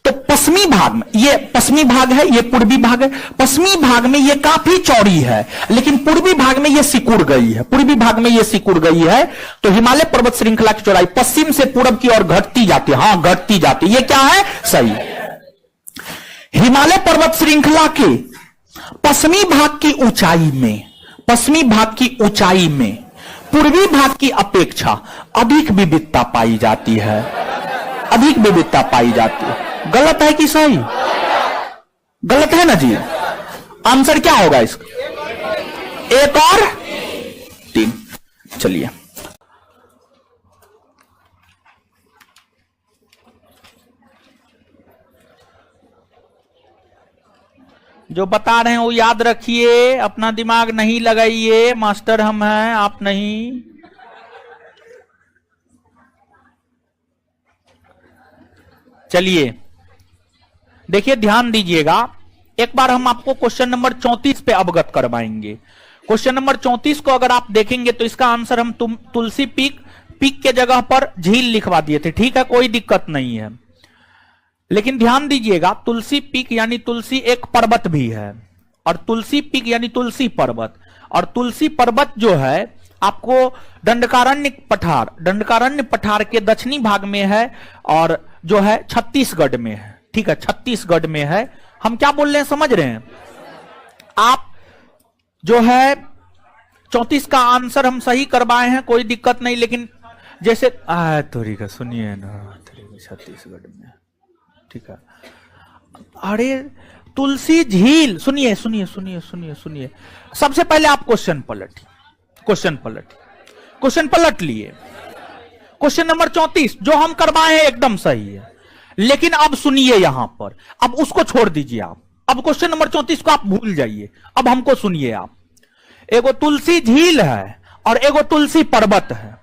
तो पश्चिमी भाग में, ये पश्चिमी भाग है, ये पूर्वी भाग है। पश्चिमी भाग में ये काफी चौड़ी है, लेकिन पूर्वी भाग में ये सिकुड़ गई है, पूर्वी भाग में ये सिकुड़ गई है। तो हिमालय पर्वत श्रृंखला की चौड़ाई पश्चिम से पूरब की ओर घटती जाती है। हाँ, घटती जाती है, ये क्या है? सही। हिमालय पर्वत श्रृंखला के पश्चिमी भाग की ऊंचाई में, पश्चिमी भाग की ऊंचाई में पूर्वी भाग की अपेक्षा अधिक विविधता पाई जाती है, अधिक विविधता पाई जाती है। गलत है कि सही? गलत है ना जी। आंसर क्या होगा इसका? 1 और 3। चलिए, जो बता रहे हैं वो याद रखिए, अपना दिमाग नहीं लगाइए, मास्टर हम हैं, आप नहीं। चलिए देखिए, ध्यान दीजिएगा, एक बार हम आपको क्वेश्चन नंबर 34 पे अवगत करवाएंगे। क्वेश्चन नंबर 34 को अगर आप देखेंगे तो इसका आंसर हम तुलसी पीक पीक के जगह पर झील लिखवा दिए थे, ठीक है, कोई दिक्कत नहीं है। लेकिन ध्यान दीजिएगा, तुलसी पीक यानी तुलसी एक पर्वत भी है, और तुलसी पीक यानी तुलसी पर्वत, और तुलसी पर्वत जो है आपको दंडकारण्य पठार के दक्षिणी भाग में है, और जो है छत्तीसगढ़ में है, ठीक है, छत्तीसगढ़ में है। हम क्या बोल रहे हैं समझ रहे हैं आप? जो है 34 का आंसर हम सही करवाए हैं, कोई दिक्कत नहीं, लेकिन जैसे थोड़ी का सुनिए ना, छत्तीसगढ़ में, ठीक है। अरे तुलसी झील, सुनिए सुनिए सुनिए सुनिए सुनिए, सबसे पहले आप क्वेश्चन पलट लिए। क्वेश्चन नंबर 34 जो हम करवाए हैं एकदम सही है, लेकिन अब सुनिए यहां पर, अब उसको छोड़ दीजिए आप, अब क्वेश्चन नंबर 34 को आप भूल जाइए, अब हमको सुनिए आप। एगो तुलसी झील है और एगो तुलसी पर्वत है।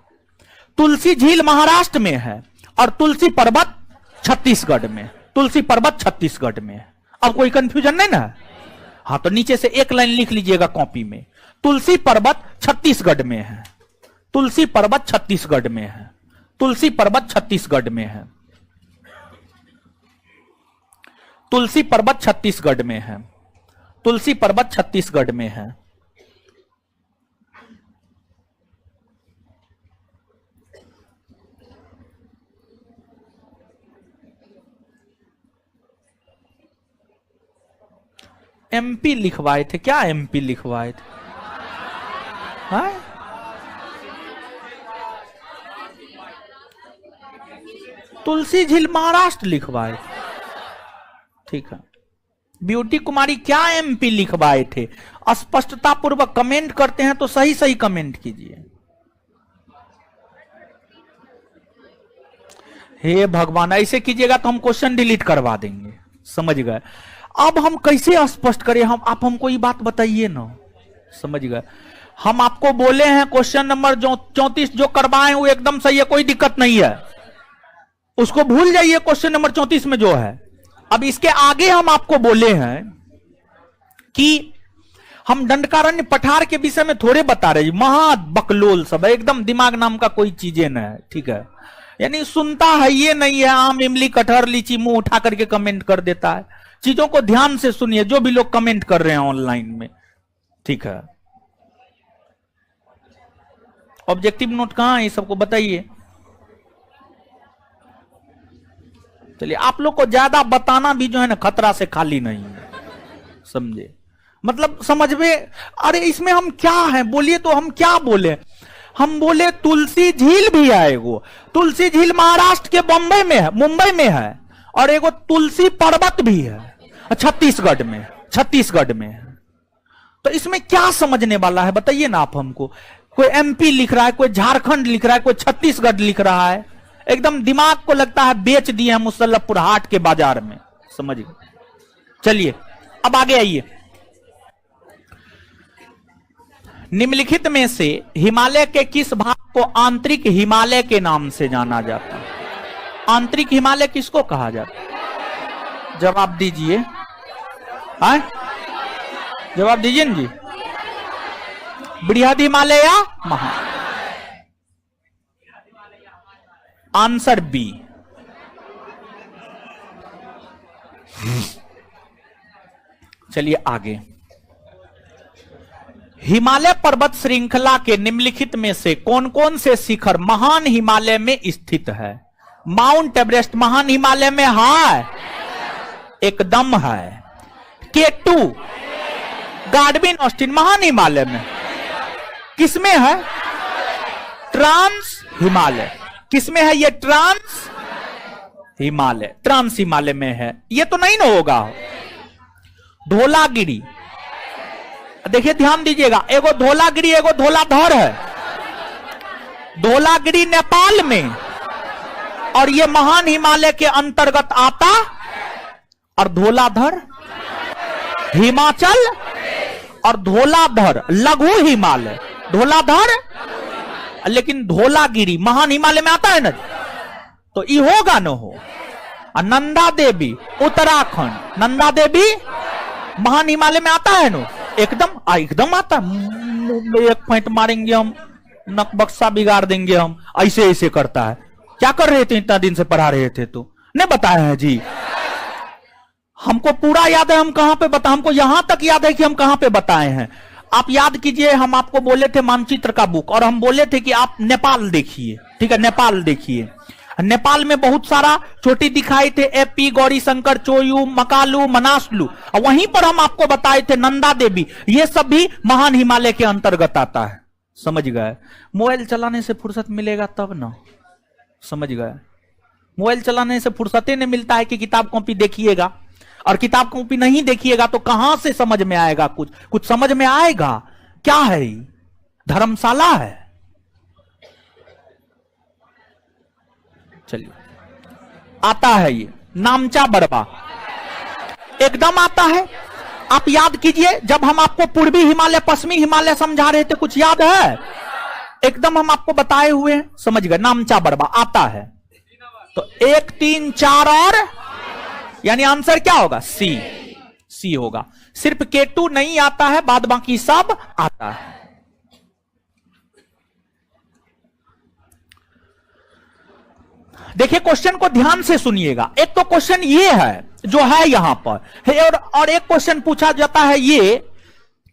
तुलसी झील महाराष्ट्र में है और तुलसी पर्वत छत्तीसगढ़ में, तुलसी पर्वत छत्तीसगढ़ में है। अब कोई कंफ्यूजन नहीं ना? हाँ, तो नीचे से एक लाइन लिख लीजिएगा कॉपी में, तुलसी पर्वत छत्तीसगढ़ में है, तुलसी पर्वत छत्तीसगढ़ में है, तुलसी पर्वत छत्तीसगढ़ में है, तुलसी पर्वत छत्तीसगढ़ में है, तुलसी पर्वत छत्तीसगढ़ में है। एमपी लिखवाए थे क्या? एमपी लिखवाए थे? हाँ? तुलसी झील महाराष्ट्र लिखवाए, ठीक है। ब्यूटी कुमारी क्या एमपी लिखवाए थे? स्पष्टता पूर्वक कमेंट करते हैं तो सही सही कमेंट कीजिए। हे भगवान, ऐसे कीजिएगा तो हम क्वेश्चन डिलीट करवा देंगे, समझ गए? अब हम कैसे स्पष्ट करें? आप हमको ये बात बताइए ना, समझ गए? हम आपको बोले हैं क्वेश्चन नंबर 34 जो करवाए वो एकदम सही है, कोई दिक्कत नहीं है, उसको भूल जाइए क्वेश्चन नंबर 34 में जो है। अब इसके आगे हम आपको बोले हैं कि हम दंडकारण्य पठार के विषय में थोड़े बता रहे, महा बकलोल सब है, एकदम दिमाग नाम का कोई चीजें न है, ठीक है। यानी सुनता है ये नहीं है, आम इमली कटहर लीची मुंह उठा करके कमेंट कर देता है। चीजों को ध्यान से सुनिए, जो भी लोग कमेंट कर रहे हैं ऑनलाइन में, ठीक है। ऑब्जेक्टिव नोट कहां है, ये सबको बताइए। चलिए, आप लोग को ज्यादा बताना भी जो है ना खतरा से खाली नहीं है, समझे? मतलब समझ में, अरे इसमें हम क्या है बोलिए, तो हम क्या बोले? हम बोले तुलसी झील भी है, एगो तुलसी झील महाराष्ट्र के मुंबई में है, और एगो तुलसी पर्वत भी है छत्तीसगढ़ में है। तो इसमें क्या समझने वाला है बताइए ना आप हमको। कोई एमपी लिख रहा है, कोई झारखंड लिख रहा है, कोई छत्तीसगढ़ लिख रहा है, एकदम दिमाग को लगता है बेच दिए हैं मुसल्लफपुर हाट के बाजार में, समझ गए? चलिए अब आगे आइए। निम्नलिखित में से हिमालय के किस भाग को आंतरिक हिमालय के नाम से जाना जाता है? आंतरिक हिमालय किसको कहा जाता है? जवाब दीजिए, जवाब दीजिए जी। बृहद हिमालय या महा? Answer B. चलिए आगे। हिमालय पर्वत श्रृंखला के निम्नलिखित में से कौन कौन से शिखर महान हिमालय में स्थित है? माउंट एवरेस्ट महान हिमालय में है, एकदम है। K2 गार्डविन ऑस्टिन महान हिमालय में, किसमें है? ट्रांस हिमालय। किसमें है ये? ट्रांस हिमालय में है। ये तो नहीं ना होगा। धौलागिरी, देखिए ध्यान दीजिएगा, एगो धौलागिरी एगो धौलाधर है। धौलागिरी नेपाल में और ये महान हिमालय के अंतर्गत आता, और धौलाधर हिमाचल, और धौलाधर लघु हिमालय, धौलाधर, लेकिन धौलागिरी महान हिमालय में आता है ना, तो ये होगा न हो। नंदा देवी उत्तराखंड, नंदा देवी महान हिमालय में आता है ना, एकदम आता। एक पॉइंट मारेंगे हम, नकबक्सा बिगाड़ देंगे हम, ऐसे ऐसे करता है। क्या कर रहे थे इतना दिन से पढ़ा रहे थे तो नहीं बताया है जी? हमको पूरा याद है हम कहां पे बता, हमको यहां तक याद है कि हम कहां पे बताए हैं। आप याद कीजिए, हम आपको बोले थे मानचित्र का बुक, और हम बोले थे कि आप नेपाल देखिए, ठीक है, नेपाल देखिए। नेपाल में बहुत सारा चोटी दिखाए थे, एपी, गौरी शंकर, चोयू, मकालू, मनासलू, और वहीं पर हम आपको बताए थे नंदा देवी, ये सब भी महान हिमालय के अंतर्गत आता है। समझ गए? मोबाइल चलाने से फुर्सत मिलेगा तब ना, समझ गए? मोबाइल चलाने से फुर्सत नहीं मिलता है कि किताब कॉपी देखिएगा, और किताब कॉपी नहीं देखिएगा तो कहां से समझ में आएगा? कुछ समझ में आएगा? क्या है? धर्मशाला है? चलिए, आता है ये नामचा बरबा, एकदम आता है। आप याद कीजिए, जब हम आपको पूर्वी हिमालय पश्चिमी हिमालय समझा रहे थे, कुछ याद है? एकदम हम आपको बताए हुए हैं, समझ गए? नामचा बरबा आता है। तो 1, 3, 4 और यानी आंसर क्या होगा? सी होगा। सिर्फ K2 नहीं आता है, बाद बाकी सब आता है। देखिए, क्वेश्चन को ध्यान से सुनिएगा। एक तो क्वेश्चन ये है जो है यहां पर है, और एक क्वेश्चन पूछा जाता है ये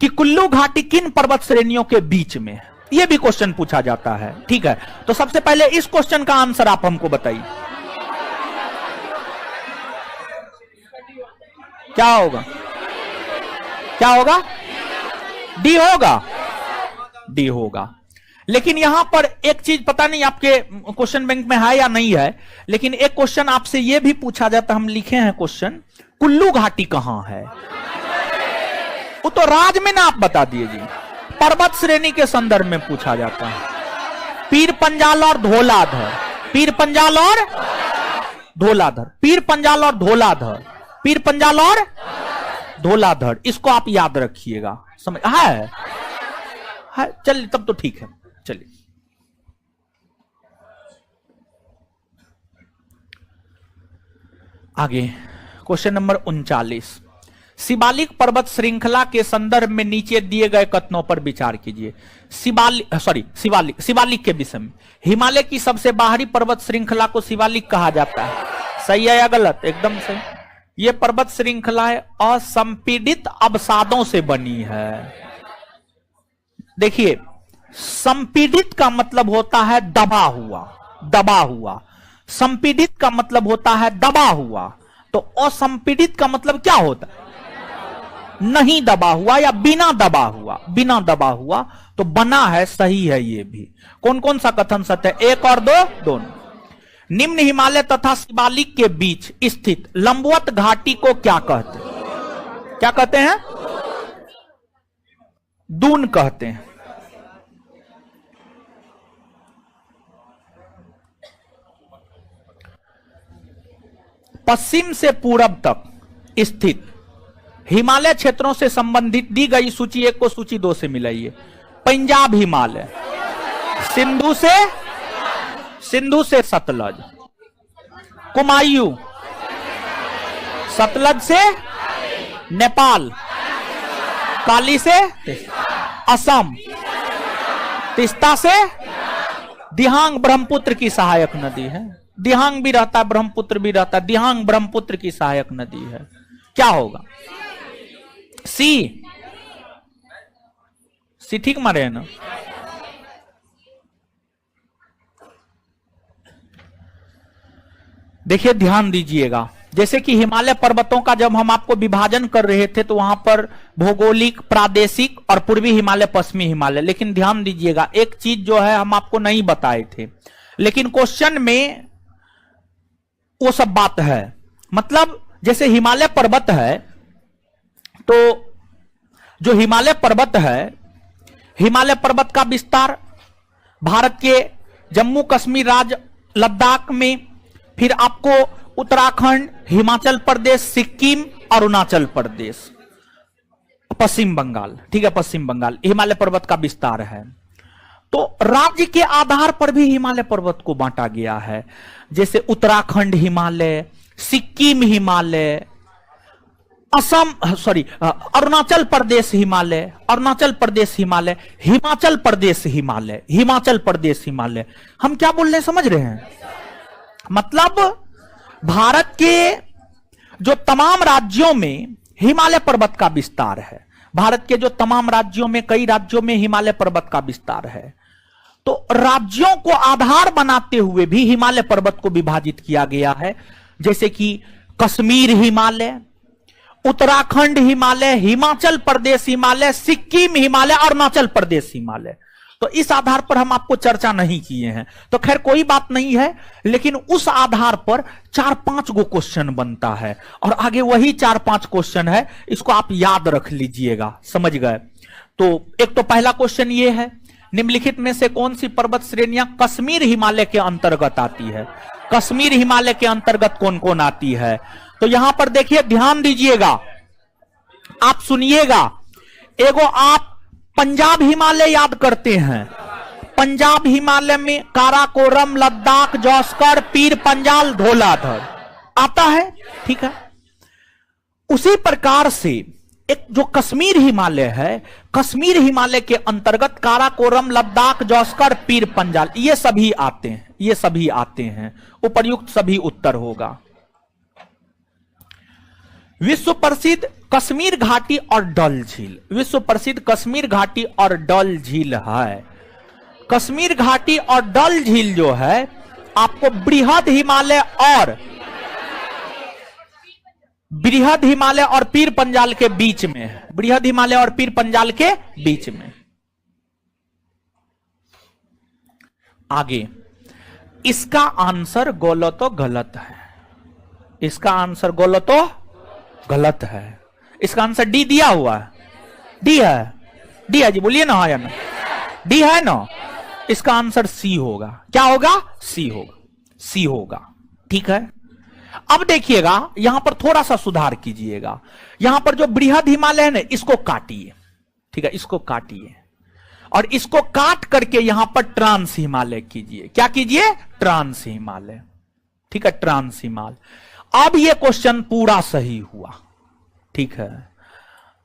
कि कुल्लू घाटी किन पर्वत श्रेणियों के बीच में है, ये भी क्वेश्चन पूछा जाता है, ठीक है। तो सबसे पहले इस क्वेश्चन का आंसर आप हमको बताइए, क्या होगा? क्या होगा? डी होगा, डी होगा। लेकिन यहां पर एक चीज पता नहीं आपके क्वेश्चन बैंक में है या नहीं है, लेकिन एक क्वेश्चन आपसे यह भी पूछा जाता, हम लिखे हैं क्वेश्चन, कुल्लू घाटी कहां है? वो तो राज्य में ना, आप बता दीजिए। पर्वत श्रेणी के संदर्भ में पूछा जाता है। पीर पंजाल और धौलाधर, पीर पंजाल और धौलाधर, पीर पंजाल और धौलाधर, पीर पंजाल और धौलाधर, इसको आप याद रखिएगा। समझ है? चलिए, तब तो ठीक है। चलिए, आगे क्वेश्चन नंबर 39। शिवालिक पर्वत श्रृंखला के संदर्भ में नीचे दिए गए कथनों पर विचार कीजिए। शिवालिक के विषय में, हिमालय की सबसे बाहरी पर्वत श्रृंखला को शिवालिक कहा जाता है। सही है या गलत? एकदम सही। यह पर्वत श्रृंखलाएं असंपीड़ित अवसादों से बनी है। देखिए, संपीड़ित का मतलब होता है दबा हुआ, दबा हुआ। संपीड़ित का मतलब होता है दबा हुआ, तो असंपीड़ित का मतलब क्या होता है? नहीं दबा हुआ या बिना दबा हुआ, बिना दबा हुआ, तो बना है, सही है। ये भी कौन कौन सा कथन सत्य है? 1 और 2 दोनों। निम्न हिमालय तथा शिवालिक के बीच स्थित लंबवत घाटी को क्या कहते हैं? क्या कहते हैं? दून कहते हैं। पश्चिम से पूरब तक स्थित हिमालय क्षेत्रों से संबंधित दी गई सूची 1 को सूची 2 से मिलाइए। पंजाब हिमालय, सिंधु से सतलज, कुमायूं, सतलज से नेपाल, काली से असम, तिस्ता से दिहांग ब्रह्मपुत्र की सहायक नदी है। दिहांग भी रहता है, ब्रह्मपुत्र भी रहता है, दिहांग ब्रह्मपुत्र की सहायक नदी है। क्या होगा? सी ठीक मारे है ना? देखिए, ध्यान दीजिएगा, जैसे कि हिमालय पर्वतों का जब हम आपको विभाजन कर रहे थे तो वहां पर भौगोलिक, प्रादेशिक और पूर्वी हिमालय, पश्चिमी हिमालय। लेकिन ध्यान दीजिएगा, एक चीज जो है हम आपको नहीं बताए थे, लेकिन क्वेश्चन में वो सब बात है। मतलब जैसे हिमालय पर्वत है, तो जो हिमालय पर्वत है, हिमालय पर्वत का विस्तार भारत के जम्मू कश्मीर राज्य, लद्दाख में, फिर आपको उत्तराखंड, हिमाचल प्रदेश, सिक्किम, अरुणाचल प्रदेश, पश्चिम बंगाल, ठीक है, पश्चिम बंगाल, हिमालय पर्वत का विस्तार है। तो राज्य के आधार पर भी हिमालय पर्वत को बांटा गया है। जैसे उत्तराखंड हिमालय, सिक्किम हिमालय, असम, सॉरी, अरुणाचल प्रदेश हिमालय, अरुणाचल प्रदेश हिमालय, हिमाचल प्रदेश हिमालय, हिमाचल प्रदेश हिमालय। हम क्या बोल रहे हैं समझ रहे हैं? मतलब भारत के जो तमाम राज्यों में हिमालय पर्वत का विस्तार है, भारत के जो तमाम राज्यों में, कई राज्यों में हिमालय पर्वत का विस्तार है, तो राज्यों को आधार बनाते हुए भी हिमालय पर्वत को विभाजित किया गया है। जैसे कि कश्मीर हिमालय, उत्तराखंड हिमालय, हिमाचल प्रदेश हिमालय, सिक्किम हिमालय, अरुणाचल प्रदेश हिमालय। तो इस आधार पर हम आपको चर्चा नहीं किए हैं, तो खैर कोई बात नहीं है, लेकिन उस आधार पर 4-5 गो क्वेश्चन बनता है और आगे वही 4-5 क्वेश्चन है, इसको आप याद रख लीजिएगा। समझ गए? तो एक तो पहला क्वेश्चन ये है, निम्नलिखित में से कौन सी पर्वत श्रेणियां कश्मीर हिमालय के अंतर्गत आती है? कश्मीर हिमालय के अंतर्गत कौन कौन आती है? तो यहां पर देखिए, ध्यान दीजिएगा, आप सुनिएगा। एगो आप पंजाब हिमालय याद करते हैं, पंजाब हिमालय में काराकोरम, लद्दाख, जौस्कर, पीर पंजाल, धौलाधर आता है, ठीक है। उसी प्रकार से एक जो कश्मीर हिमालय है, कश्मीर हिमालय के अंतर्गत काराकोरम, लद्दाख, जौस्कर, पीर पंजाल, ये सभी आते हैं, ये सभी आते हैं। उपर्युक्त सभी उत्तर होगा। विश्व प्रसिद्ध कश्मीर घाटी और डल झील, विश्व प्रसिद्ध कश्मीर घाटी और डल झील है। कश्मीर घाटी और डल झील जो है आपको बृहद हिमालय और पीर पंजाल के बीच में है, बृहद हिमालय और पीर पंजाल के बीच में। आगे, इसका आंसर गलत गलत है, इसका आंसर गलत गलत है। इसका आंसर डी दिया हुआ है, डी है, डी है जी, बोलिए ना, हाँ या ना, डी है ना। इसका आंसर सी होगा। क्या होगा? सी होगा, सी होगा, ठीक है। अब देखिएगा, यहां पर थोड़ा सा सुधार कीजिएगा। यहां पर जो बृहद हिमालय है ना, इसको काटिए, ठीक है, इसको काटिए और इसको काट करके यहां पर ट्रांस हिमालय कीजिए। क्या कीजिए? ट्रांस हिमालय, ठीक है, ट्रांस हिमालय। अब यह क्वेश्चन पूरा सही हुआ, ठीक है।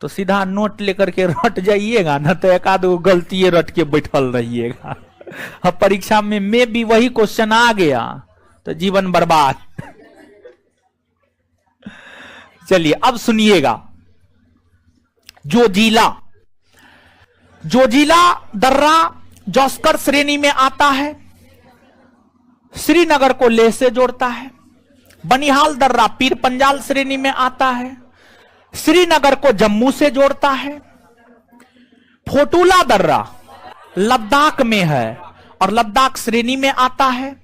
तो सीधा नोट लेकर के रट जाइएगा ना, तो एक आध गलती रट के बैठल रहिएगा। अब परीक्षा में भी वही क्वेश्चन आ गया तो जीवन बर्बाद। चलिए अब सुनिएगा। जोजिला, जोजिला दर्रा जौस्कर श्रेणी में आता है, श्रीनगर को लेह से जोड़ता है। बनिहाल दर्रा पीर पंजाल श्रेणी में आता है, श्रीनगर को जम्मू से जोड़ता है। फोटूला दर्रा लद्दाख में है और लद्दाख श्रेणी में आता है।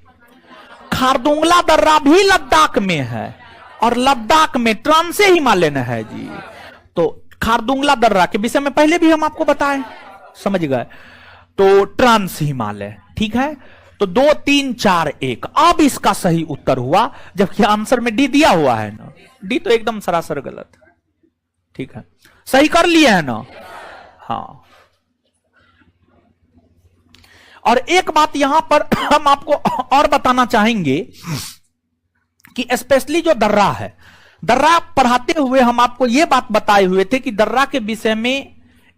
खारदुंगला दर्रा भी लद्दाख में है और लद्दाख में ट्रांस हिमालयन है जी। तो खारदुंगला दर्रा के विषय में पहले भी हम आपको बताएं, समझ गए। तो ट्रांस हिमालय, ठीक है। तो 2, 3, 4, 1। अब इसका सही उत्तर हुआ, जबकि आंसर में डी दिया हुआ है ना। डी तो एकदम सरासर गलत है, ठीक है। सही कर लिए है ना? हाँ। और एक बात यहां पर हम आपको और बताना चाहेंगे कि स्पेशली जो दर्रा है, दर्रा पढ़ाते हुए हम आपको यह बात बताए हुए थे कि दर्रा के विषय में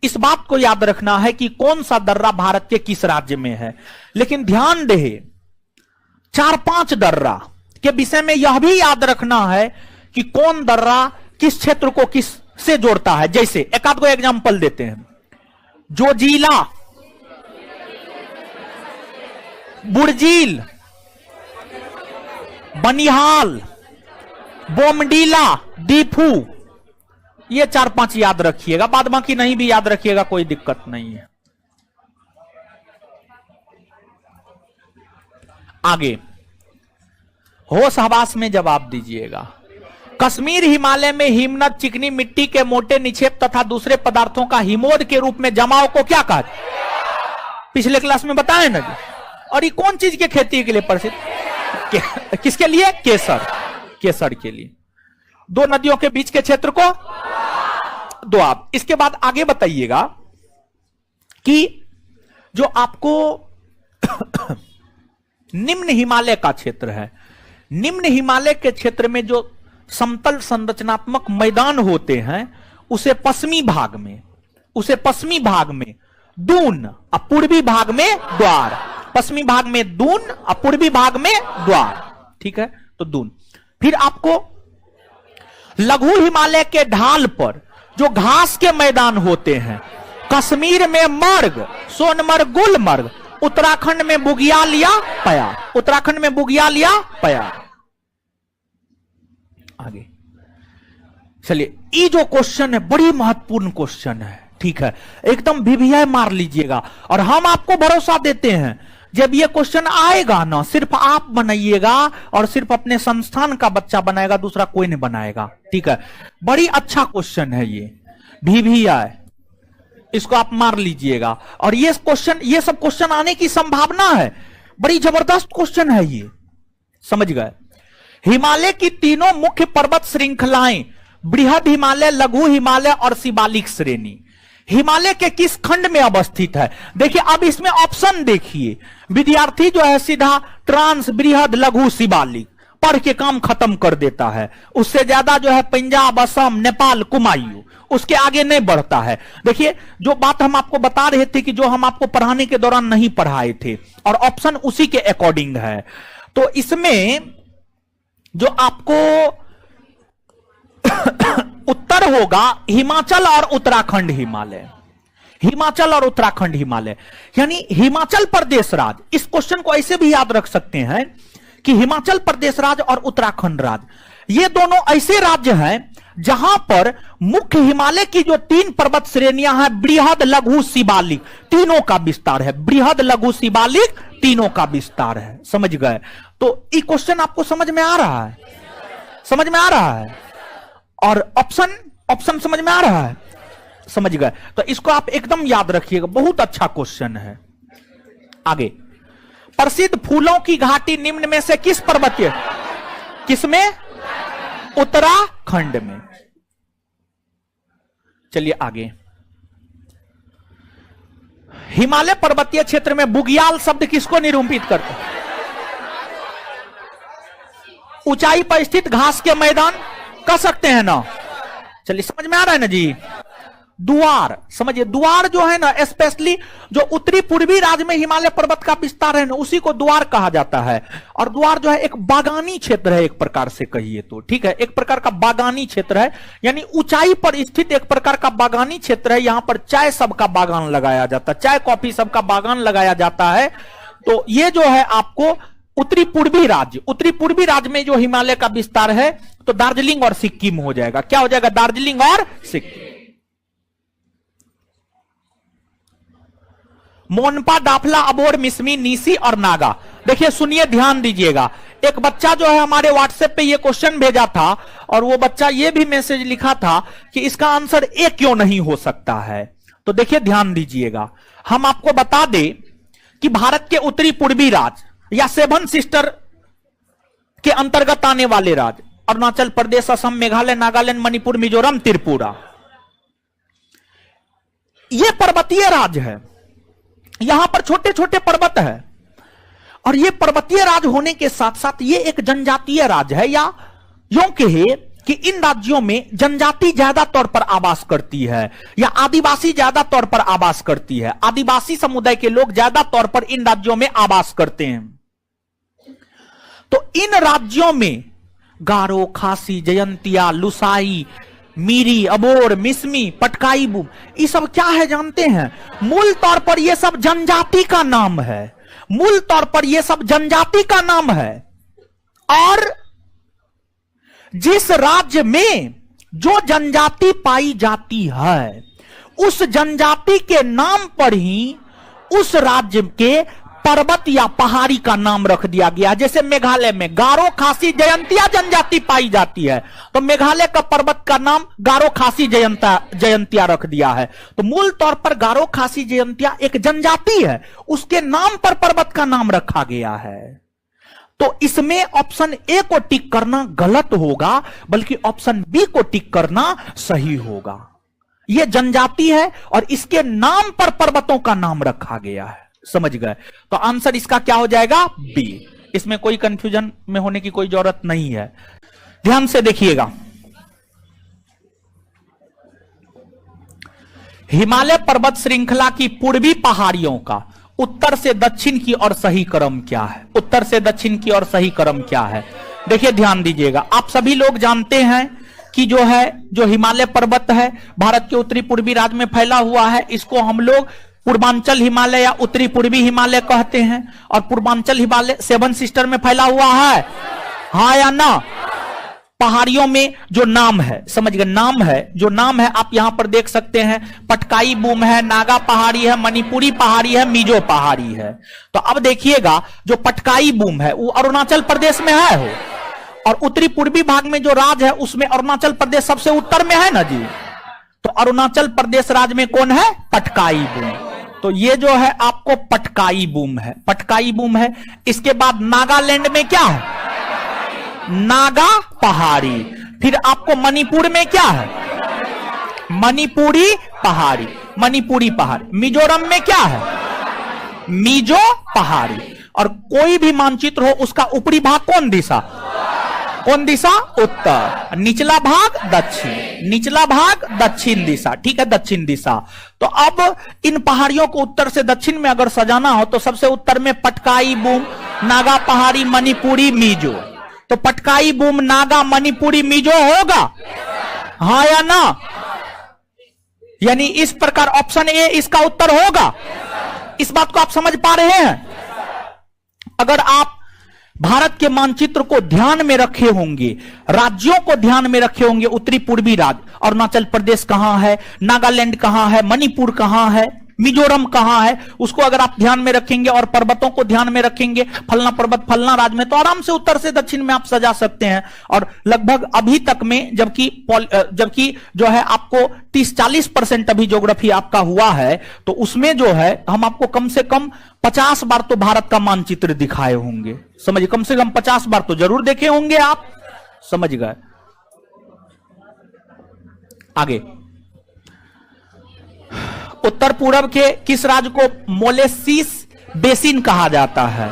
इस बात को याद रखना है कि कौन सा दर्रा भारत के किस राज्य में है। लेकिन ध्यान रहे, 4-5 दर्रा के विषय में यह भी याद रखना है कि कौन दर्रा किस क्षेत्र को किस से जोड़ता है। जैसे एक आध को एग्जांपल देते हैं। जोजिला, बुर्जील, बनिहाल, बोमडीला, दीफू, ये 4-5 याद रखिएगा, बाद बाकी नहीं भी याद रखिएगा, कोई दिक्कत नहीं है। आगे होश हवास में जवाब दीजिएगा। कश्मीर हिमालय में हिमनद चिकनी मिट्टी के मोटे निक्षेप तथा दूसरे पदार्थों का हिमोद के रूप में जमाव को क्या कहते? पिछले क्लास में बताए ना जी। और ये कौन चीज के खेती के लिए प्रसिद्ध? किसके लिए? केसर, केसर के लिए। 2 नदियों के बीच के क्षेत्र को दोआब। इसके बाद आगे बताइएगा कि जो आपको निम्न हिमालय का क्षेत्र है, निम्न हिमालय के क्षेत्र में जो समतल संरचनात्मक मैदान होते हैं, उसे पश्चिमी भाग में दून और पूर्वी भाग में द्वार, पश्चिमी भाग में दून और पूर्वी भाग में द्वार, ठीक है। तो दून। फिर आपको लघु हिमालय के ढाल पर जो घास के मैदान होते हैं, कश्मीर में मर्ग, सोनमर्ग, गुलमर्ग, उत्तराखंड में बुग्याल या पयार, उत्तराखंड में बुग्याल या पयार। आगे चलिए, ये जो क्वेश्चन है बड़ी महत्वपूर्ण क्वेश्चन है, ठीक है, एकदम भिभिया मार लीजिएगा। और हम आपको भरोसा देते हैं जब ये क्वेश्चन आएगा ना, सिर्फ आप बनाइएगा और सिर्फ अपने संस्थान का बच्चा बनाएगा, दूसरा कोई नहीं बनाएगा, ठीक है। बड़ी अच्छा क्वेश्चन है ये, भिभिया है, इसको आप मार लीजिएगा। और ये क्वेश्चन, ये सब क्वेश्चन आने की संभावना है, बड़ी जबरदस्त क्वेश्चन है ये, समझ गए। हिमालय की तीनों मुख्य पर्वत श्रृंखलाएं बृहद हिमालय, लघु हिमालय और शिवालिक श्रेणी हिमालय के किस खंड में अवस्थित है? देखिए अब इसमें ऑप्शन देखिए, विद्यार्थी जो है सीधा ट्रांस, बृहद, लघु, शिवालिक पढ़ के काम खत्म कर देता है। उससे ज्यादा जो है पंजाब, असम, नेपाल, कुमायूं, उसके आगे नहीं बढ़ता है। देखिए जो बात हम आपको बता रहे थे कि जो हम आपको पढ़ाने के दौरान नहीं पढ़ाए थे, और ऑप्शन उसी के अकॉर्डिंग है। तो इसमें जो आपको उत्तर होगा हिमाचल और उत्तराखंड हिमालय, हिमाचल और उत्तराखंड हिमालय, यानी हिमाचल प्रदेश राज्य। इस क्वेश्चन को ऐसे भी याद रख सकते हैं कि हिमाचल प्रदेश राज्य और उत्तराखंड राज्य, ये दोनों ऐसे राज्य हैं जहां पर मुख्य हिमालय की जो 3 पर्वत श्रेणियां हैं, बृहद, लघु, शिवालिक, तीनों का विस्तार है। बृहद, लघु, शिवालिक तीनों का विस्तार है, समझ गए। तो ये क्वेश्चन आपको समझ में आ रहा है, समझ में आ रहा है। और ऑप्शन समझ में आ रहा है, समझ गए। तो इसको आप एकदम याद रखिएगा, बहुत अच्छा क्वेश्चन है। आगे, प्रसिद्ध फूलों की घाटी निम्न में से किस पर्वतीय, किसमें? उत्तराखंड में। चलिए आगे, हिमालय पर्वतीय क्षेत्र में बुग्याल शब्द किसको निरूपित करते हैं? ऊंचाई पर स्थित घास के मैदान कह सकते हैं ना। चलिए समझ में आ रहा है ना जी। द्वार, समझिए द्वार जो है ना, स्पेशली जो उत्तरी पूर्वी राज्य में हिमालय पर्वत का विस्तार है ना, उसी को द्वार कहा जाता है। और द्वार जो है एक बागानी क्षेत्र है, एक प्रकार से कहिए तो, ठीक है, एक प्रकार का बागानी क्षेत्र है, यानी ऊंचाई पर स्थित एक प्रकार का बागानी क्षेत्र है। यहां पर चाय सबका बागान लगाया जाता है, चाय कॉफी सबका बागान लगाया जाता है। तो ये जो है आपको उत्तरी पूर्वी राज्य में जो हिमालय का विस्तार है, तो दार्जिलिंग और सिक्किम हो जाएगा। क्या हो जाएगा? दार्जिलिंग और सिक्किम। मोनपा, दाफला, अबोर, मिसमी, नीसी और नागा। देखिए सुनिए, ध्यान दीजिएगा। एक बच्चा जो है हमारे व्हाट्सएप पे ये क्वेश्चन भेजा था, और वो बच्चा ये भी मैसेज लिखा था कि इसका आंसर ए क्यों नहीं हो सकता है। तो देखिए ध्यान दीजिएगा, हम आपको बता दें कि भारत के उत्तरी पूर्वी राज्य या 7 सिस्टर के अंतर्गत आने वाले राज्य, अरुणाचल प्रदेश, असम, मेघालय, नागालैंड, मणिपुर, मिजोरम, त्रिपुरा, ये पर्वतीय राज्य है। यहां पर छोटे छोटे पर्वत है, और ये पर्वतीय राज्य होने के साथ साथ ये एक जनजातीय राज्य है, या यूं कहे कि इन राज्यों में जनजाति ज्यादा तौर पर आवास करती है, या आदिवासी ज्यादा तौर पर आवास करती है। आदिवासी समुदाय के लोग ज्यादा तौर पर इन राज्यों में आवास करते हैं। तो इन राज्यों में गारो, खासी, जयंतिया, लुसाई, मीरी, अबोर, मिसमी, पटकाई, बुम, ये सब क्या है जानते हैं? मूल तौर पर ये सब जनजाति का नाम है, मूल तौर पर ये सब जनजाति का नाम है। और जिस राज्य में जो जनजाति पाई जाती है, उस जनजाति के नाम पर ही उस राज्य के पर्वत या पहाड़ी का नाम रख दिया गया। जैसे मेघालय में गारो, खासी, जयंतिया जनजाति पाई जाती है, तो मेघालय का पर्वत का नाम गारो, खासी, जयंतिया रख दिया है। तो मूल तौर पर गारो, खासी, जयंतिया एक जनजाति है, उसके नाम पर पर्वत का नाम रखा गया है। तो इसमें ऑप्शन ए को टिक करना गलत होगा, बल्कि ऑप्शन बी को टिक करना सही होगा। यह जनजाति है और इसके नाम पर पर्वतों का नाम रखा गया है, समझ गए। तो आंसर इसका क्या हो जाएगा? बी। इसमें कोई कंफ्यूजन में होने की कोई जरूरत नहीं है। ध्यान से देखिएगा, हिमालय पर्वत श्रृंखला की पूर्वी पहाड़ियों का उत्तर से दक्षिण की ओर सही क्रम क्या है? उत्तर से दक्षिण की ओर सही क्रम क्या है? देखिए ध्यान दीजिएगा, आप सभी लोग जानते हैं कि जो हिमालय पर्वत है भारत के उत्तरी पूर्वी राज्य में फैला हुआ है। इसको हम लोग पूर्वांचल हिमालय या उत्तरी पूर्वी हिमालय कहते हैं। और पूर्वांचल हिमालय 7 सिस्टर में फैला हुआ है, हाँ या ना? पहाड़ियों में जो नाम है, समझ गए, नाम है, जो नाम है आप यहां पर देख सकते हैं। पटकाई बूम है, नागा पहाड़ी है, मणिपुरी पहाड़ी है, मिजो पहाड़ी है। तो अब देखिएगा, जो पटकाई बूम है वो अरुणाचल प्रदेश में है हो, और उत्तरी पूर्वी भाग में जो राज्य है उसमें अरुणाचल प्रदेश सबसे उत्तर में है ना जी। तो अरुणाचल प्रदेश राज्य में कौन है? पटकाई बूम। तो ये जो है आपको पटकाई बूम है, पटकाई बूम है। इसके बाद नागालैंड में क्या है? नागा पहाड़ी। फिर आपको मणिपुर में क्या है? मणिपुरी पहाड़ी, मणिपुरी पहाड़ी। मिजोरम में क्या है? मिजो पहाड़ी। और कोई भी मानचित्र हो उसका ऊपरी भाग कौन दिशा? कौन दिशा? उत्तर। निचला भाग दक्षिण, निचला भाग दक्षिण दिशा, ठीक है, दक्षिण दिशा। तो अब इन पहाड़ियों को उत्तर से दक्षिण में अगर सजाना हो तो सबसे उत्तर में पटकाई बूम, नागा पहाड़ी, मणिपुरी, मिजो। तो पटकाई बूम, नागा, मणिपुरी, मिजो होगा, हाँ या ना? यानी इस प्रकार ऑप्शन ए इसका उत्तर होगा। इस बात को आप समझ पा रहे हैं? अगर आप भारत के मानचित्र को ध्यान में रखे होंगे, राज्यों को ध्यान में रखे होंगे, उत्तरी पूर्वी राज्य, अरुणाचल प्रदेश कहां है, नागालैंड कहां है, मणिपुर कहां है, मिजोरम कहां है, उसको अगर आप ध्यान में रखेंगे और पर्वतों को ध्यान में रखेंगे, फलना पर्वत फलना राज्य में, तो आराम से उत्तर से दक्षिण में आप सजा सकते हैं। और लगभग अभी तक में जबकि जो है आपको 30-40% अभी ज्योग्राफी आपका हुआ है, तो उसमें जो है हम आपको कम से कम 50 बार तो भारत का मानचित्र दिखाए होंगे, समझिए, कम से कम 50 बार तो जरूर देखे होंगे आप, समझ गए। आगे, उत्तर पूर्व के किस राज्य को मोलेसिस बेसिन कहा जाता है?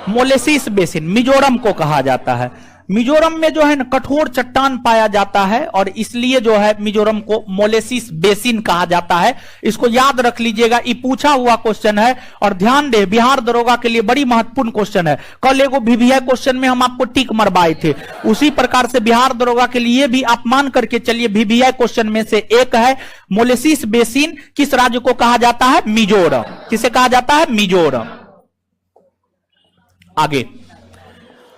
मोलेसिस बेसिन मिजोरम को कहा जाता है। मिजोरम में जो है ना कठोर चट्टान पाया जाता है और इसलिए जो है मिजोरम को मोलेसिस बेसिन कहा जाता है। इसको याद रख लीजिएगा, ये पूछा हुआ क्वेश्चन है। और ध्यान दे, बिहार दरोगा के लिए बड़ी महत्वपूर्ण क्वेश्चन है। कल एगो VVI क्वेश्चन में हम आपको टिक मरवाए थे, उसी प्रकार से बिहार दरोगा के लिए भी आप मान करके चलिए, VVI क्वेश्चन में से एक है मोलेसिस बेसिन किस राज्य को कहा जाता है? मिजोरम। किसे कहा जाता है? मिजोरम। आगे,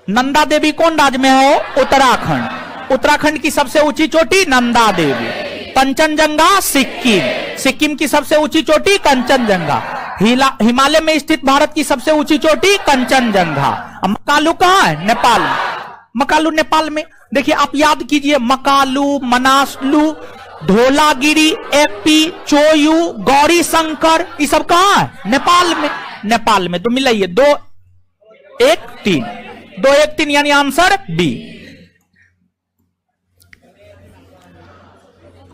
नंदा देवी कौन राज्य में है? उत्तराखंड। उत्तराखंड की सबसे ऊंची चोटी नंदा देवी। कंचनजंगा सिक्किम। सिक्किम की सबसे ऊंची चोटी कंचनजंगा। हिमालय में स्थित भारत की सबसे ऊंची चोटी कंचनजंगा। मकालू कहां है? नेपाल में। मकालू नेपाल में। देखिए आप याद कीजिए, मकालू, मनासलू, धोलागिरी, एपी, चोयू, गौरी शंकर, ये सब कहां है? नेपाल में। नेपाल में। तो मिलाइए 2 1 3, 2 1 3 यानी आंसर बी।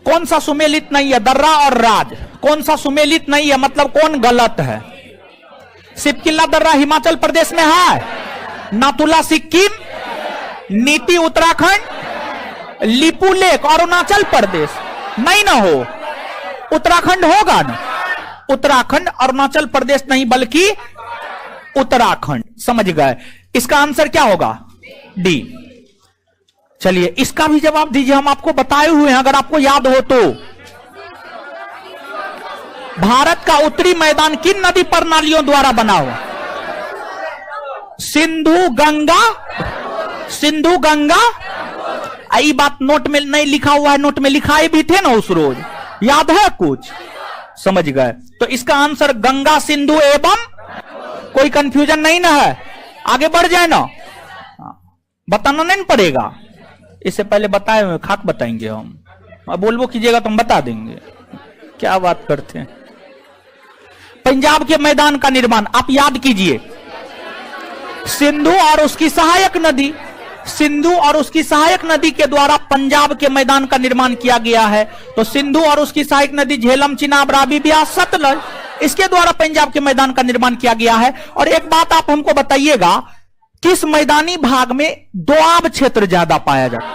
कौन सा सुमेलित नहीं है? दर्रा और राज। कौन सा सुमेलित नहीं है मतलब कौन गलत है? सिपकिल्ला दर्रा हिमाचल प्रदेश में है, नाथुला सिक्किम, नीति उत्तराखंड, लिपू लेक अरुणाचल प्रदेश। नहीं ना हो, उत्तराखंड होगा ना। उत्तराखंड अरुणाचल प्रदेश नहीं बल्कि उत्तराखंड, समझ गए। इसका आंसर क्या होगा? डी। चलिए इसका भी जवाब दीजिए, हम आपको बताए हुए हैं अगर आपको याद हो तो। भारत का उत्तरी मैदान किन नदी प्रणालियों द्वारा बना हुआ? सिंधु गंगा। सिंधु गंगा। आई बात नोट में नहीं लिखा हुआ है, नोट में लिखाए भी थे ना उस रोज, याद है कुछ? समझ गए। तो इसका आंसर गंगा, सिंधु एवं, कोई कंफ्यूजन नहीं ना है। आगे बढ़ जाए ना, बताना नहीं पड़ेगा। इससे पहले बताए हुए खाक बताएंगे हम, अब बोलबो कीजिएगा तो हम बता देंगे। क्या बात करते हैं। पंजाब के मैदान का निर्माण आप याद कीजिए, सिंधु और उसकी सहायक नदी, सिंधु और उसकी सहायक नदी के द्वारा पंजाब के मैदान का निर्माण किया गया है। तो सिंधु और उसकी सहायक नदी झेलम, चिनाब, रावी, ब्यास, सतलज, इसके द्वारा पंजाब के मैदान का निर्माण किया गया है। और एक बात आप हमको बताइएगा, किस मैदानी भाग में दोआब क्षेत्र ज्यादा पाया जाता है?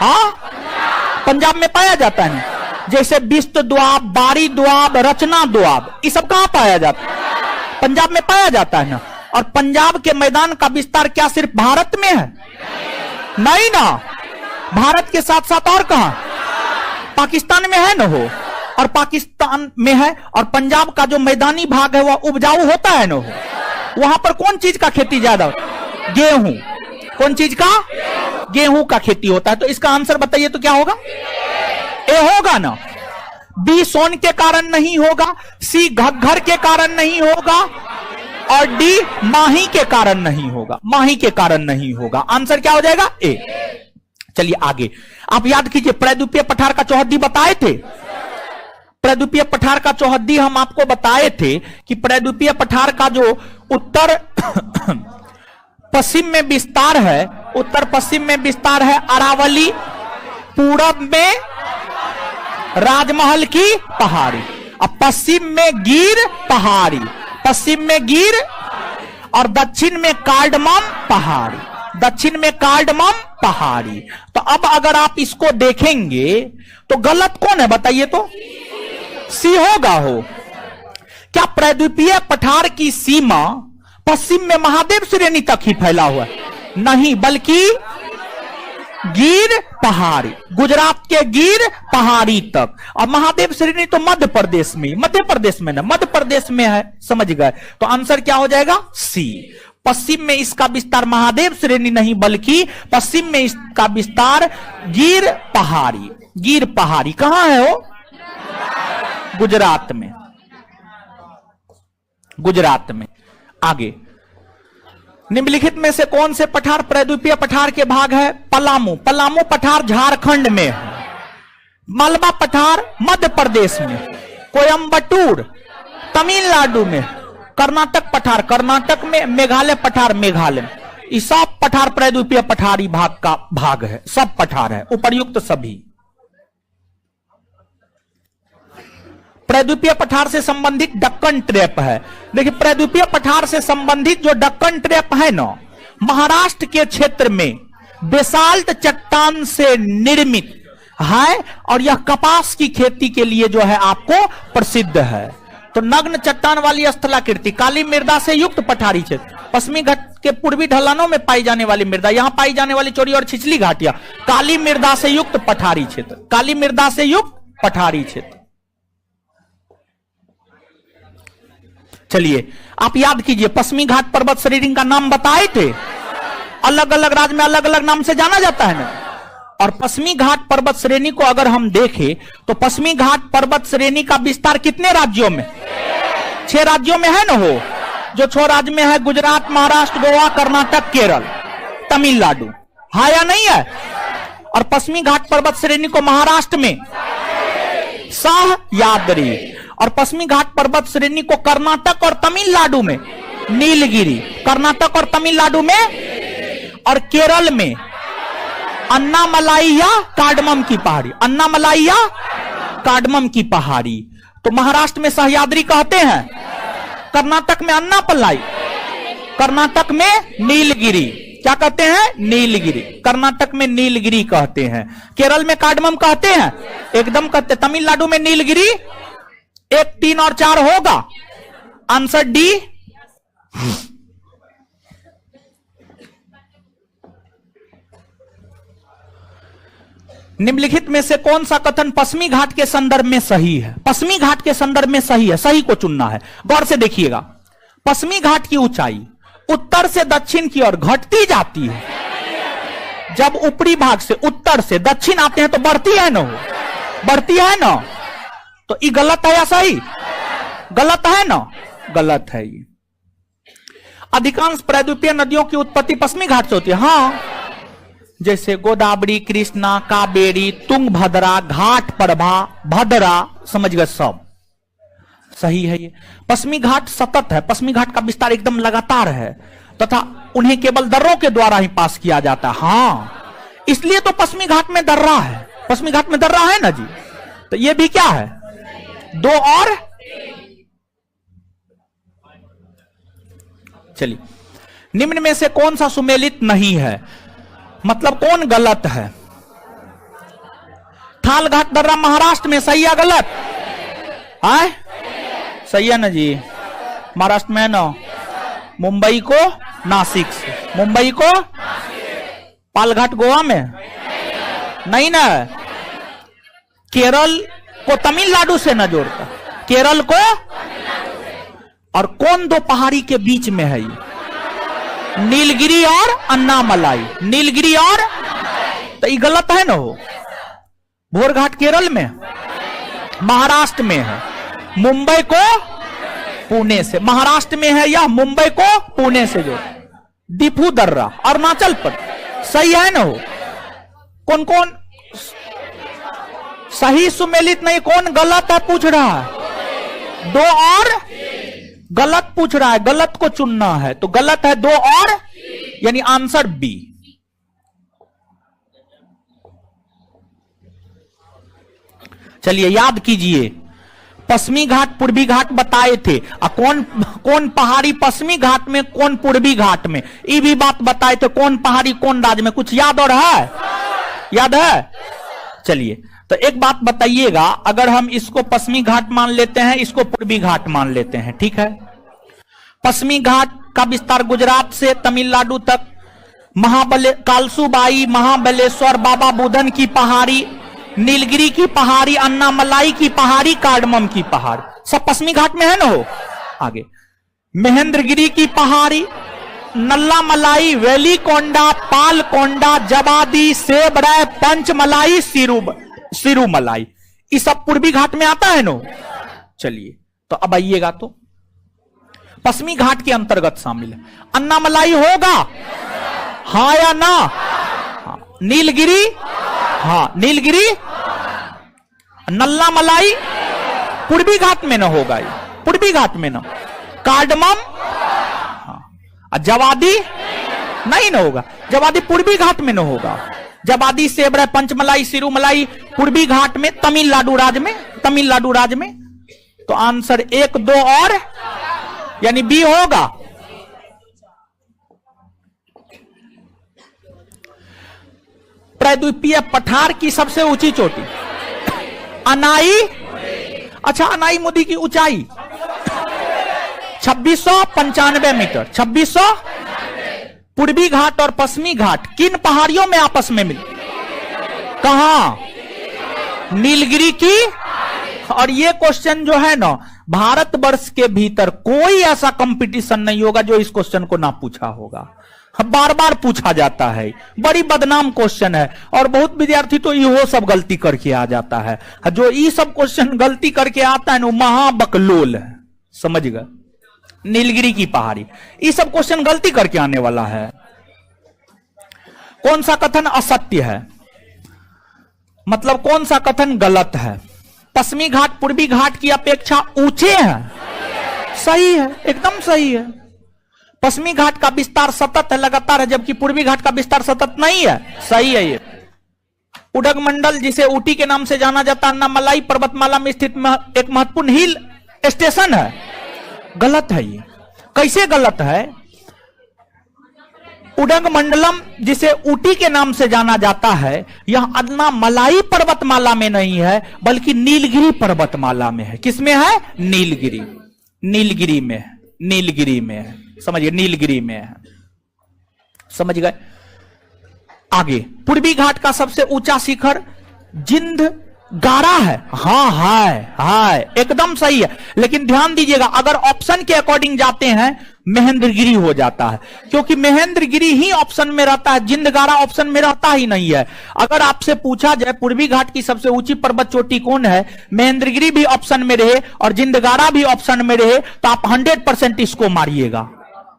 हाँ, पंजाब में पाया जाता है ना। जैसे बिस्त दोआब, बारी दोआब, रचना दोआब, ये सब कहां पाया जाता है? पंजाब में पाया जाता है ना। और पंजाब के मैदान का विस्तार क्या सिर्फ भारत में है? नहीं ना, भारत के साथ साथ और कहां? पाकिस्तान में है ना हो, और पाकिस्तान में है। और पंजाब का जो मैदानी भाग है वह उपजाऊ होता है ना हो। वहां पर कौन चीज का खेती ज्यादा? गेहूं। कौन चीज का? गेहूं का खेती होता है। तो इसका आंसर बताइए तो क्या होगा? ए होगा ना। बी सोन के कारण नहीं होगा, सी घग्घर के कारण नहीं होगा, और डी माही के कारण नहीं होगा। माही के कारण नहीं होगा। आंसर क्या हो जाएगा? ए। चलिए आगे, आप याद कीजिए प्रद्वीपीय पठार का चौहद्दी बताए थे। प्रद्वीपीय पठार का चौहद्दी हम आपको बताए थे कि प्रद्वीपीय पठार का जो उत्तर पश्चिम में विस्तार है, उत्तर पश्चिम में विस्तार है अरावली, पूरब में राजमहल की पहाड़ी, और पश्चिम में गिर पहाड़ी, पश्चिम में गिर, और दक्षिण में कार्डमम पहाड़ी, दक्षिण में कार्डमम पहाड़ी। तो अब अगर आप इसको देखेंगे तो गलत कौन है बताइए तो? सी होगा हो। क्या प्रद्वीपीय पठार की सीमा पश्चिम में महादेव श्रेणी तक ही फैला हुआ है? नहीं, बल्कि गिर पहाड़ी, गुजरात के गिर पहाड़ी तक। और महादेव श्रेणी तो मध्य प्रदेश में, मध्य प्रदेश में ना, मध्य प्रदेश में है, समझ गए? तो आंसर क्या हो जाएगा? सी। पश्चिम में इसका विस्तार महादेव श्रेणी नहीं, बल्कि पश्चिम में इसका विस्तार गिर पहाड़ी। गिर पहाड़ी कहां है वो? गुजरात में, गुजरात में। आगे, निम्नलिखित में से कौन से पठार प्रद्वीपीय पठार के भाग है? पलामू। पलामू पठार झारखंड में है, मलबा पठार मध्य प्रदेश में, कोयम्बटूर तमिलनाडु में, कर्नाटक पठार कर्नाटक में, मेघालय पठार मेघालय में। ये सब पठार प्रद्वीपीय पठारी भाग का भाग है, सब पठार है, उपर्युक्त सभी। प्रद्वीपीय पठार से संबंधित डक्कन ट्रैप है। देखिए, प्रद्वीपीय पठार से संबंधित जो डक्कन ट्रैप है ना, महाराष्ट्र के क्षेत्र में बेसाल्ट चट्टान से निर्मित है, और यह कपास की खेती के लिए जो है आपको प्रसिद्ध है। तो नग्न चट्टान वाली स्थलाकृति, काली मृदा से युक्त पठारी क्षेत्र, पश्चिमी घाट के पूर्वी ढलानों में पाई जाने वाली मृदा, यहां पाई जाने वाली चौड़ी और छिछली घाटियां, काली मृदा से युक्त पठारी क्षेत्र, काली मृदा से युक्त पठारी क्षेत्र। चलिए, आप याद कीजिए, पश्चिमी घाट पर्वत श्रेणी का नाम बताए थे। अलग अलग राज्य में अलग अलग नाम से जाना जाता है ना। और पश्चिमी घाट पर्वत श्रेणी को अगर हम देखें तो पश्चिमी घाट पर्वत श्रेणी का विस्तार कितने राज्यों में? 6 राज्यों में है ना हो। जो 6 राज्य में है, गुजरात, महाराष्ट्र, गोवा, कर्नाटक, केरल, तमिलनाडु, है या नहीं है? और पश्चिमी घाट पर्वत श्रेणी को महाराष्ट्र में सह्याद्री, और पश्चिमी घाट पर्वत श्रेणी को कर्नाटक और तमिलनाडु में नीलगिरी, कर्नाटक और तमिलनाडु में, और केरल में अन्नामलाई या कार्डमम की पहाड़ी, अन्नामलाई या कार्डमम की पहाड़ी। तो महाराष्ट्र में सह्याद्री कहते हैं, कर्नाटक में अन्नापलाई, कर्नाटक में नीलगिरी, क्या कहते हैं? नीलगिरी, कर्नाटक में नीलगिरी कहते हैं, केरल में कार्डमम कहते हैं, एकदम कहते, तमिलनाडु में नीलगिरी। 1, 3 और 4 होगा, आंसर डी। निम्नलिखित में से कौन सा कथन पश्चिमी घाट के संदर्भ में सही है? पश्चिमी घाट के संदर्भ में सही है, सही को चुनना है। गौर से देखिएगा, पश्चिमी घाट की ऊंचाई उत्तर से दक्षिण की ओर घटती जाती है। जब ऊपरी भाग से उत्तर से दक्षिण आते हैं तो बढ़ती है ना, बढ़ती है ना। तो ये गलत है या सही? गलत है ना, गलत है ये। अधिकांश प्रद्वीपीय नदियों की उत्पत्ति पश्चिमी घाट से होती है। हाँ, जैसे गोदावरी, कृष्णा, कावेरी, तुंगभद्रा, घाट प्रभा, भद्रा, समझ गए, सब सही है ये। पश्चिमी घाट सतत है, पश्चिमी घाट का विस्तार एकदम लगातार है, तथा उन्हें केवल दर्रों के द्वारा ही पास किया जाता है। हाँ, इसलिए तो पश्चिमी घाट में दर्रा है, पश्चिमी घाट में दर्रा है ना जी। तो ये भी क्या है? 2 और। चलिए, निम्न में से कौन सा सुमेलित नहीं है, मतलब कौन गलत है? थाल घाट दर्रा महाराष्ट्र में, सही या गलत? आए सही है ना जी, महाराष्ट्र में है ना। मुंबई को नासिक से, मुंबई को पालघाट गोवा में नहीं ना, केरल को तमिलनाडु से न जोड़ता, केरल को। और कौन दो पहाड़ी के बीच में है ये? नीलगिरी और अन्नामलाई, नीलगिरी और, तो ये गलत है ना हो। भोरघाट केरल में, महाराष्ट्र में है। मुंबई को पुणे से, महाराष्ट्र में है या मुंबई को पुणे से जोड़। डिफू दर्रा अरुणाचल प्रदेश, सही है ना हो। कौन कौन सही सुमेलित नहीं, कौन गलत है पूछ रहा है? दो और गलत पूछ रहा है, गलत को चुनना है, तो गलत है दो और, यानी आंसर बी। चलिए याद कीजिए, पश्चिमी घाट पूर्वी घाट बताए थे, कौन कौन पहाड़ी पश्चिमी घाट में, कौन पूर्वी घाट में, ये भी बात बताए थे, कौन पहाड़ी कौन राज्य में। कुछ याद और है? याद है? चलिए तो एक बात बताइएगा, अगर हम इसको पश्चिमी घाट मान लेते हैं, इसको पूर्वी घाट मान लेते हैं, ठीक है। पश्चिमी घाट का विस्तार गुजरात से तमिलनाडु तक, कालसूबाई, महाबलेश्वर, बाबा बुधन की पहाड़ी, नीलगिरी की पहाड़ी, अन्नामलाई की पहाड़ी, कार्डमम की पहाड़ी, सब पश्चिमी घाट में है ना हो। आगे महेंद्रगिरी की पहाड़ी, नल्लामलाई, वेलीकोंडा, पालकोंडा, जवादी, सेबराय, पंचमलाई, सिरुमलाई, ये सब पूर्वी घाट में आता है नो। चलिए तो अब आइएगा, तो पश्चिमी घाट के अंतर्गत शामिल है। अन्नामलाई होगा हाँ या ना? हाँ। नीलगिरी, हाँ नीलगिरी, नल्लामलाई पूर्वी घाट में ना होगा, ये पूर्वी घाट में ना। कार्डमम, हाँ। जवादी नहीं ना होगा, जवादी पूर्वी घाट में ना होगा। जवादी, सेबराय, पंचमलाई, सिरुमलाई पूर्वी घाट में, तमिलनाडु राज्य में, तमिलनाडु राज्य में। तो आंसर 1, 2 और, यानी बी होगा। प्रायद्वीपीय पठार की सबसे ऊंची चोटी अनाई, अच्छा अनाई मुदी की ऊंचाई 2695 मीटर। 2600। पूर्वी घाट और पश्चिमी घाट किन पहाड़ियों में आपस में मिले? कहां? नीलगिरी की। और ये क्वेश्चन जो है ना, भारतवर्ष के भीतर कोई ऐसा कंपटीशन नहीं होगा जो इस क्वेश्चन को ना पूछा होगा, बार बार पूछा जाता है। बड़ी बदनाम क्वेश्चन है, और बहुत विद्यार्थी तो ये सब गलती करके आ जाता है। जो ये सब क्वेश्चन गलती करके आता है ना, महाबकलोल है, समझ गए। नीलगिरी की पहाड़ी, ये सब क्वेश्चन गलती करके आने वाला है। कौन सा कथन असत्य है, मतलब कौन सा कथन गलत है? पश्चिमी घाट पूर्वी घाट की अपेक्षा ऊंचे हैं, सही है, एकदम सही है। पश्चिमी घाट का विस्तार सतत है, लगातार है, जबकि पूर्वी घाट का विस्तार सतत नहीं है, सही है ये। उडगमंडल, जिसे ऊटी के नाम से जाना जाता है, अन्नामलाई पर्वतमाला में स्थित एक महत्वपूर्ण हिल स्टेशन है, गलत है ये। कैसे गलत है? उडगमंडलम, जिसे ऊटी के नाम से जाना जाता है, यह अन्नामलाई पर्वतमाला में नहीं है, बल्कि नीलगिरी पर्वतमाला में है। किसमें है? नीलगिरी, नीलगिरी में, नीलगिरी में है, समझिए, नीलगिरी में है, समझ गए। आगे पूर्वी घाट का सबसे ऊंचा शिखर जिंद गारा है, हाँ है, एकदम सही है। लेकिन ध्यान दीजिएगा, अगर ऑप्शन के अकॉर्डिंग जाते हैं महेंद्रगिरी हो जाता है, क्योंकि महेंद्रगिरी ही ऑप्शन में रहता है, जिंदगारा ऑप्शन में रहता ही नहीं है। अगर आपसे पूछा जाए पूर्वी घाट की सबसे ऊंची पर्वत चोटी कौन है, महेंद्रगिरी भी ऑप्शन में रहे और जिंदगारा भी ऑप्शन में रहे, तो आप 100% इसको मारिएगा,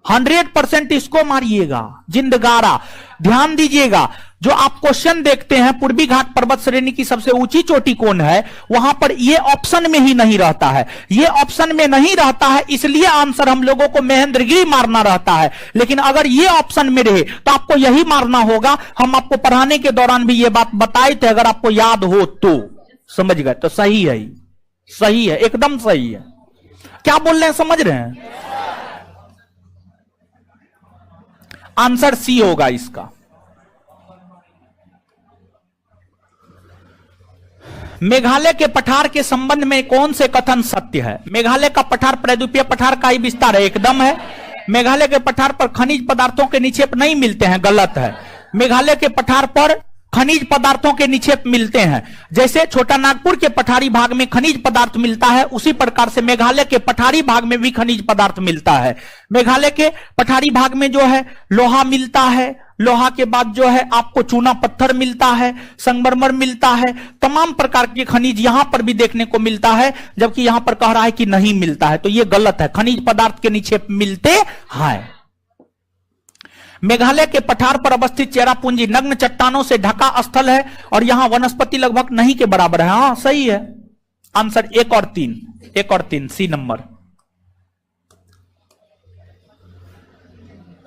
100% इसको मारिएगा, जिंदगारा। ध्यान दीजिएगा, जो आप क्वेश्चन देखते हैं पूर्वी घाट पर्वत श्रेणी की सबसे ऊंची चोटी कौन है, वहां पर ये ऑप्शन में ही नहीं रहता है, ये ऑप्शन में नहीं रहता है, इसलिए आंसर हम लोगों को महेंद्रगिरी मारना रहता है। लेकिन अगर ये ऑप्शन में रहे तो आपको यही मारना होगा। हम आपको पढ़ाने के दौरान भी ये बात बताए थे, अगर आपको याद हो तो, समझ गए। तो सही है, सही है, एकदम सही है। क्या बोल रहे हैं, समझ रहे हैं? आंसर सी होगा इसका। मेघालय के पठार के संबंध में कौन से कथन सत्य है? मेघालय का पठार प्रद्वीपीय पठार का ही विस्तार है, एकदम है। मेघालय के पठार पर खनिज पदार्थों के निक्षेप नहीं मिलते हैं, गलत है। मेघालय के पठार पर खनिज पदार्थों के निक्षेप मिलते हैं। जैसे छोटा नागपुर के पठारी भाग में खनिज पदार्थ मिलता है, उसी प्रकार से मेघालय के पठारी भाग में भी खनिज पदार्थ मिलता है। मेघालय के पठारी भाग में जो है लोहा मिलता है, लोहा के बाद जो है आपको चूना पत्थर मिलता है, संगमरमर मिलता है, तमाम प्रकार के खनिज यहां पर भी देखने को मिलता है, जबकि यहां पर कह रहा है कि नहीं मिलता है, तो यह गलत है। खनिज पदार्थ के निक्षेप मिलते हैं। मेघालय के पठार पर अवस्थित चेरापूंजी नग्न चट्टानों से ढका स्थल है और यहां वनस्पति लगभग नहीं के बराबर है। हां सही है, आंसर 1 और 3 सी नंबर।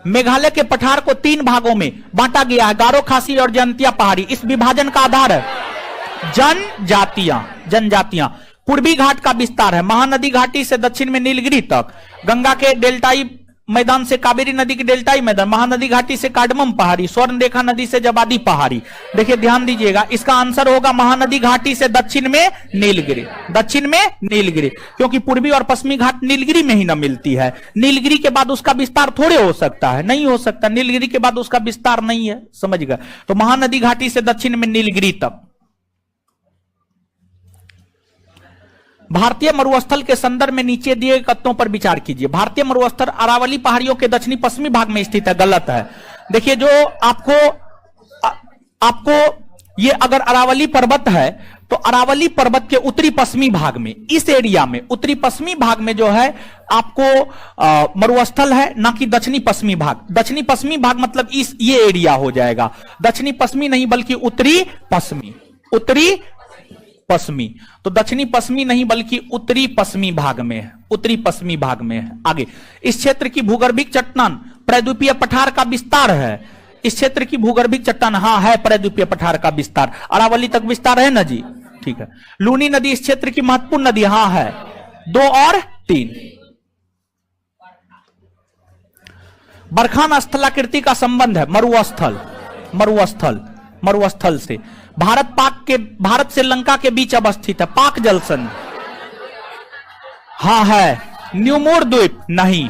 मेघालय के पठार को 3 भागों में बांटा गया है, गारो, खासी और जयंतिया पहाड़ी। इस विभाजन का आधार है जनजातियां। पूर्वी घाट का विस्तार है, महानदी घाटी से दक्षिण में नीलगिरी तक, गंगा के डेल्टाई मैदान से कावेरी नदी के डेल्टाई मैदान, महानदी घाटी से कार्डमम पहाड़ी, स्वर्ण रेखा नदी से जबादी पहाड़ी। देखिए ध्यान दीजिएगा, इसका आंसर होगा महानदी घाटी से दक्षिण में नीलगिरी, क्योंकि पूर्वी और पश्चिमी घाट नीलगिरी में ही न मिलती है। नीलगिरी के बाद उसका विस्तार थोड़े हो सकता है, नहीं हो सकता, नीलगिरी के बाद उसका विस्तार नहीं है, समझ गए। तो महानदी घाटी से दक्षिण में नीलगिरी तक। भारतीय मरुस्थल के संदर्भ में नीचे दिए कथनों पर विचार कीजिए। भारतीय मरुस्थल अरावली पहाड़ियों के दक्षिणी पश्चिमी भाग में स्थित है, गलत है। देखिए जो आपको ये अगर अरावली पर्वत है तो अरावली पर्वत के उत्तरी पश्चिमी भाग में, इस एरिया में उत्तरी पश्चिमी भाग में जो है आपको मरुस्थल है, ना कि दक्षिणी पश्चिमी भाग। दक्षिणी पश्चिमी भाग मतलब ये एरिया हो जाएगा, दक्षिणी पश्चिमी नहीं बल्कि उत्तरी पश्चिमी। तो दक्षिणी पश्चिमी नहीं बल्कि उत्तरी पश्चिमी भाग में है, आगे इस क्षेत्र की भूगर्भिक चट्टान प्रद्वीपीय पठार का विस्तार है। इस क्षेत्र की भूगर्भिक चट्टान, हाँ है प्रद्वीपीय पठार का विस्तार, अरावली तक विस्तार है ना जी, ठीक है। लूनी नदी इस क्षेत्र की महत्वपूर्ण नदी, हाँ है, 2 और 3। बरखान स्थलाकृति का संबंध है मरुस्थल से। भारत श्रीलंका के बीच अवस्थित है, पाक जल संधि, हाँ है। न्यूमोर द्वीप नहीं,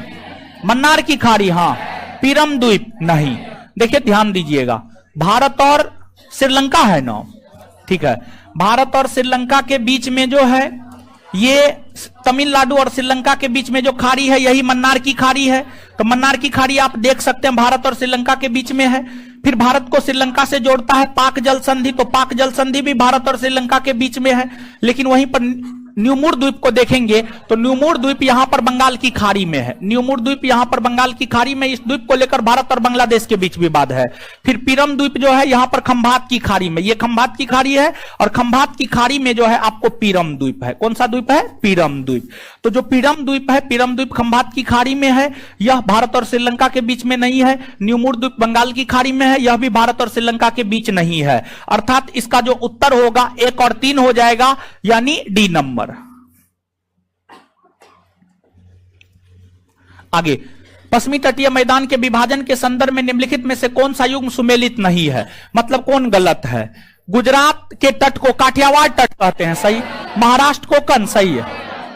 मन्नार की खाड़ी, हाँ। पीरम द्वीप नहीं। देखिए ध्यान दीजिएगा, भारत और श्रीलंका है ना, ठीक है। भारत और श्रीलंका के बीच में जो है ये तमिलनाडु और श्रीलंका के बीच में जो खाड़ी है यही मन्नार की खाड़ी है। तो मन्नार की खाड़ी आप देख सकते हैं भारत और श्रीलंका के बीच में है। फिर भारत को श्रीलंका से जोड़ता है पाक जल संधि, तो पाक जल संधि भी भारत और श्रीलंका के बीच में है। लेकिन वहीं पर न्यूमोर द्वीप को देखेंगे तो न्यूमोर द्वीप यहां पर बंगाल की खाड़ी में है। न्यूमोर द्वीप यहां पर बंगाल की खाड़ी में, इस द्वीप को लेकर भारत और बांग्लादेश के बीच विवाद है। फिर पीरम द्वीप जो है यहां पर खंभात की खाड़ी में, ये खंभात की खाड़ी है और खंभात की खाड़ी में जो है आपको पीरम द्वीप है। कौन सा द्वीप है? पीरम द्वीप। तो जो पीरम द्वीप है, पीरम द्वीप खंभात की खाड़ी में है, यह भारत और श्रीलंका के बीच में नहीं है। न्यूमोर द्वीप बंगाल की खाड़ी में है, यह भी भारत और श्रीलंका के बीच नहीं है। अर्थात इसका जो उत्तर होगा 1 और 3 हो जाएगा, यानी डी नंबर। आगे, पश्चिमी तटीय मैदान के विभाजन के संदर्भ में निम्नलिखित में से कौन सा युग्म सुमेलित नहीं है? मतलब कौन गलत है? गुजरात के तट को काठियावाड़ तट कहते हैं, सही। महाराष्ट्र को कन, सही है।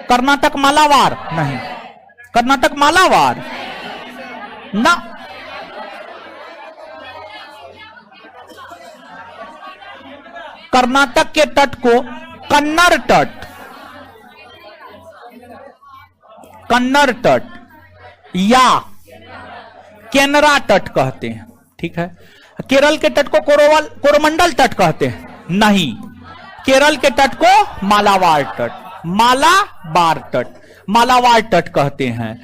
कर्नाटक मालाबार, नहीं। कर्नाटक मालाबार ना, कर्नाटक के तट को कन्नड़ तट या केनरा तट कहते हैं, ठीक है। केरल के तट को कोरोमंडल तट कहते हैं, नहीं। केरल के तट को मालाबार तट कहते हैं।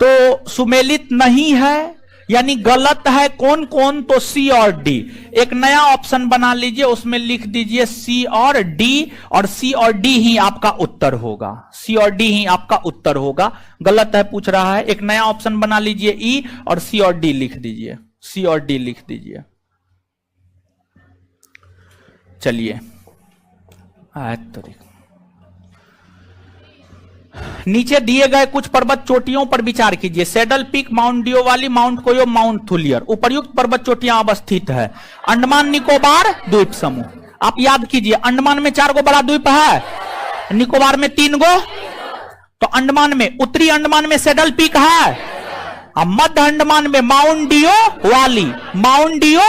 तो सुमेलित नहीं है, यानी गलत है। कौन कौन? तो सी और डी। एक नया ऑप्शन बना लीजिए, उसमें लिख दीजिए सी और डी, और सी और डी ही आपका उत्तर होगा। सी और डी ही आपका उत्तर होगा। गलत है पूछ रहा है, एक नया ऑप्शन बना लीजिए ई और सी और डी लिख दीजिए, सी और डी लिख दीजिए। चलिए नीचे दिए गए कुछ पर्वत चोटियों पर विचार कीजिए। सैडल पीक, माउंट डियो वाली, माउंट कोयो, माउंट थुलियर। उपर्युक्त पर्वत चोटियां अवस्थित है अंडमान निकोबार द्वीप समूह। आप याद कीजिए, अंडमान में 4 गो बड़ा द्वीप है, निकोबार में 3 गो। तो अंडमान में, उत्तरी अंडमान में सैडल पीक है, और मध्य अंडमान में माउंट डियो वाली, माउंट डियो,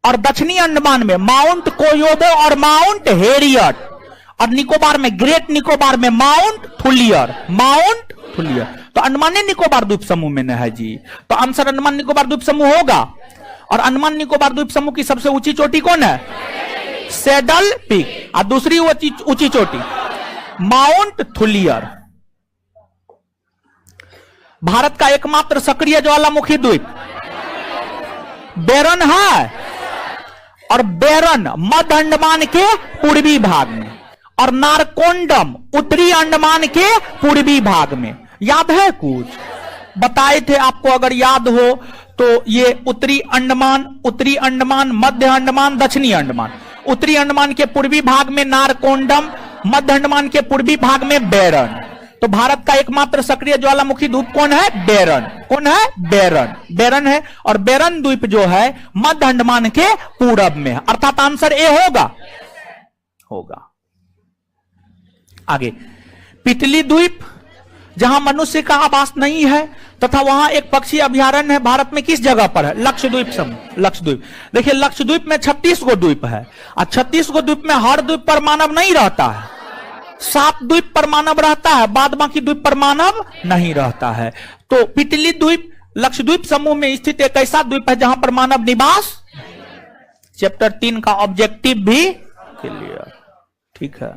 और दक्षिणी अंडमान में माउंट कोयोडो और माउंट हेरियट, और निकोबार में, ग्रेट निकोबार में माउंट थुलियर, माउंट थुलियर। तो अंडमान निकोबार द्वीप समूह में न है जी। तो आंसर अंडमान निकोबार द्वीप समूह होगा। और अंडमान निकोबार द्वीप समूह की सबसे ऊंची चोटी कौन है? Saddle peak. और दूसरी ऊंची चोटी माउंट थुलियर। भारत का एकमात्र सक्रिय ज्वालामुखी द्वीप बेरन है, और बेरन मध्य अंडमान के पूर्वी भाग में, और नारकोंडम उत्तरी अंडमान के पूर्वी भाग में। याद है कुछ बताए थे आपको, अगर याद हो तो ये उत्तरी अंडमान, मध्य अंडमान, दक्षिणी अंडमान। उत्तरी अंडमान के पूर्वी भाग में नारकोंडम, मध्य अंडमान के पूर्वी भाग में बेरन। तो भारत का एकमात्र सक्रिय ज्वालामुखी द्वीप कौन है? बेरन। कौन है? बेरन। बेरन है, और बेरन द्वीप जो है मध्य अंडमान के पूरब में है, अर्थात आंसर ए होगा। आगे, पिटली द्वीप, जहां मनुष्य का आवास नहीं है तथा वहां एक पक्षी अभयारण्य है, भारत में किस जगह पर है? लक्षद्वीप समूह। लक्षद्वीप, देखिए लक्षद्वीप में 36 गो द्वीप है, और 36 गो द्वीप में हर द्वीप पर मानव नहीं रहता है। 7 द्वीप पर मानव रहता है, बाद बाकी द्वीप पर मानव नहीं रहता है। तो पिटली द्वीप लक्षद्वीप समूह में स्थित एक ऐसा द्वीप है जहां पर मानव निवास। चैप्टर 3 का ऑब्जेक्टिव भी क्लियर। ठीक है।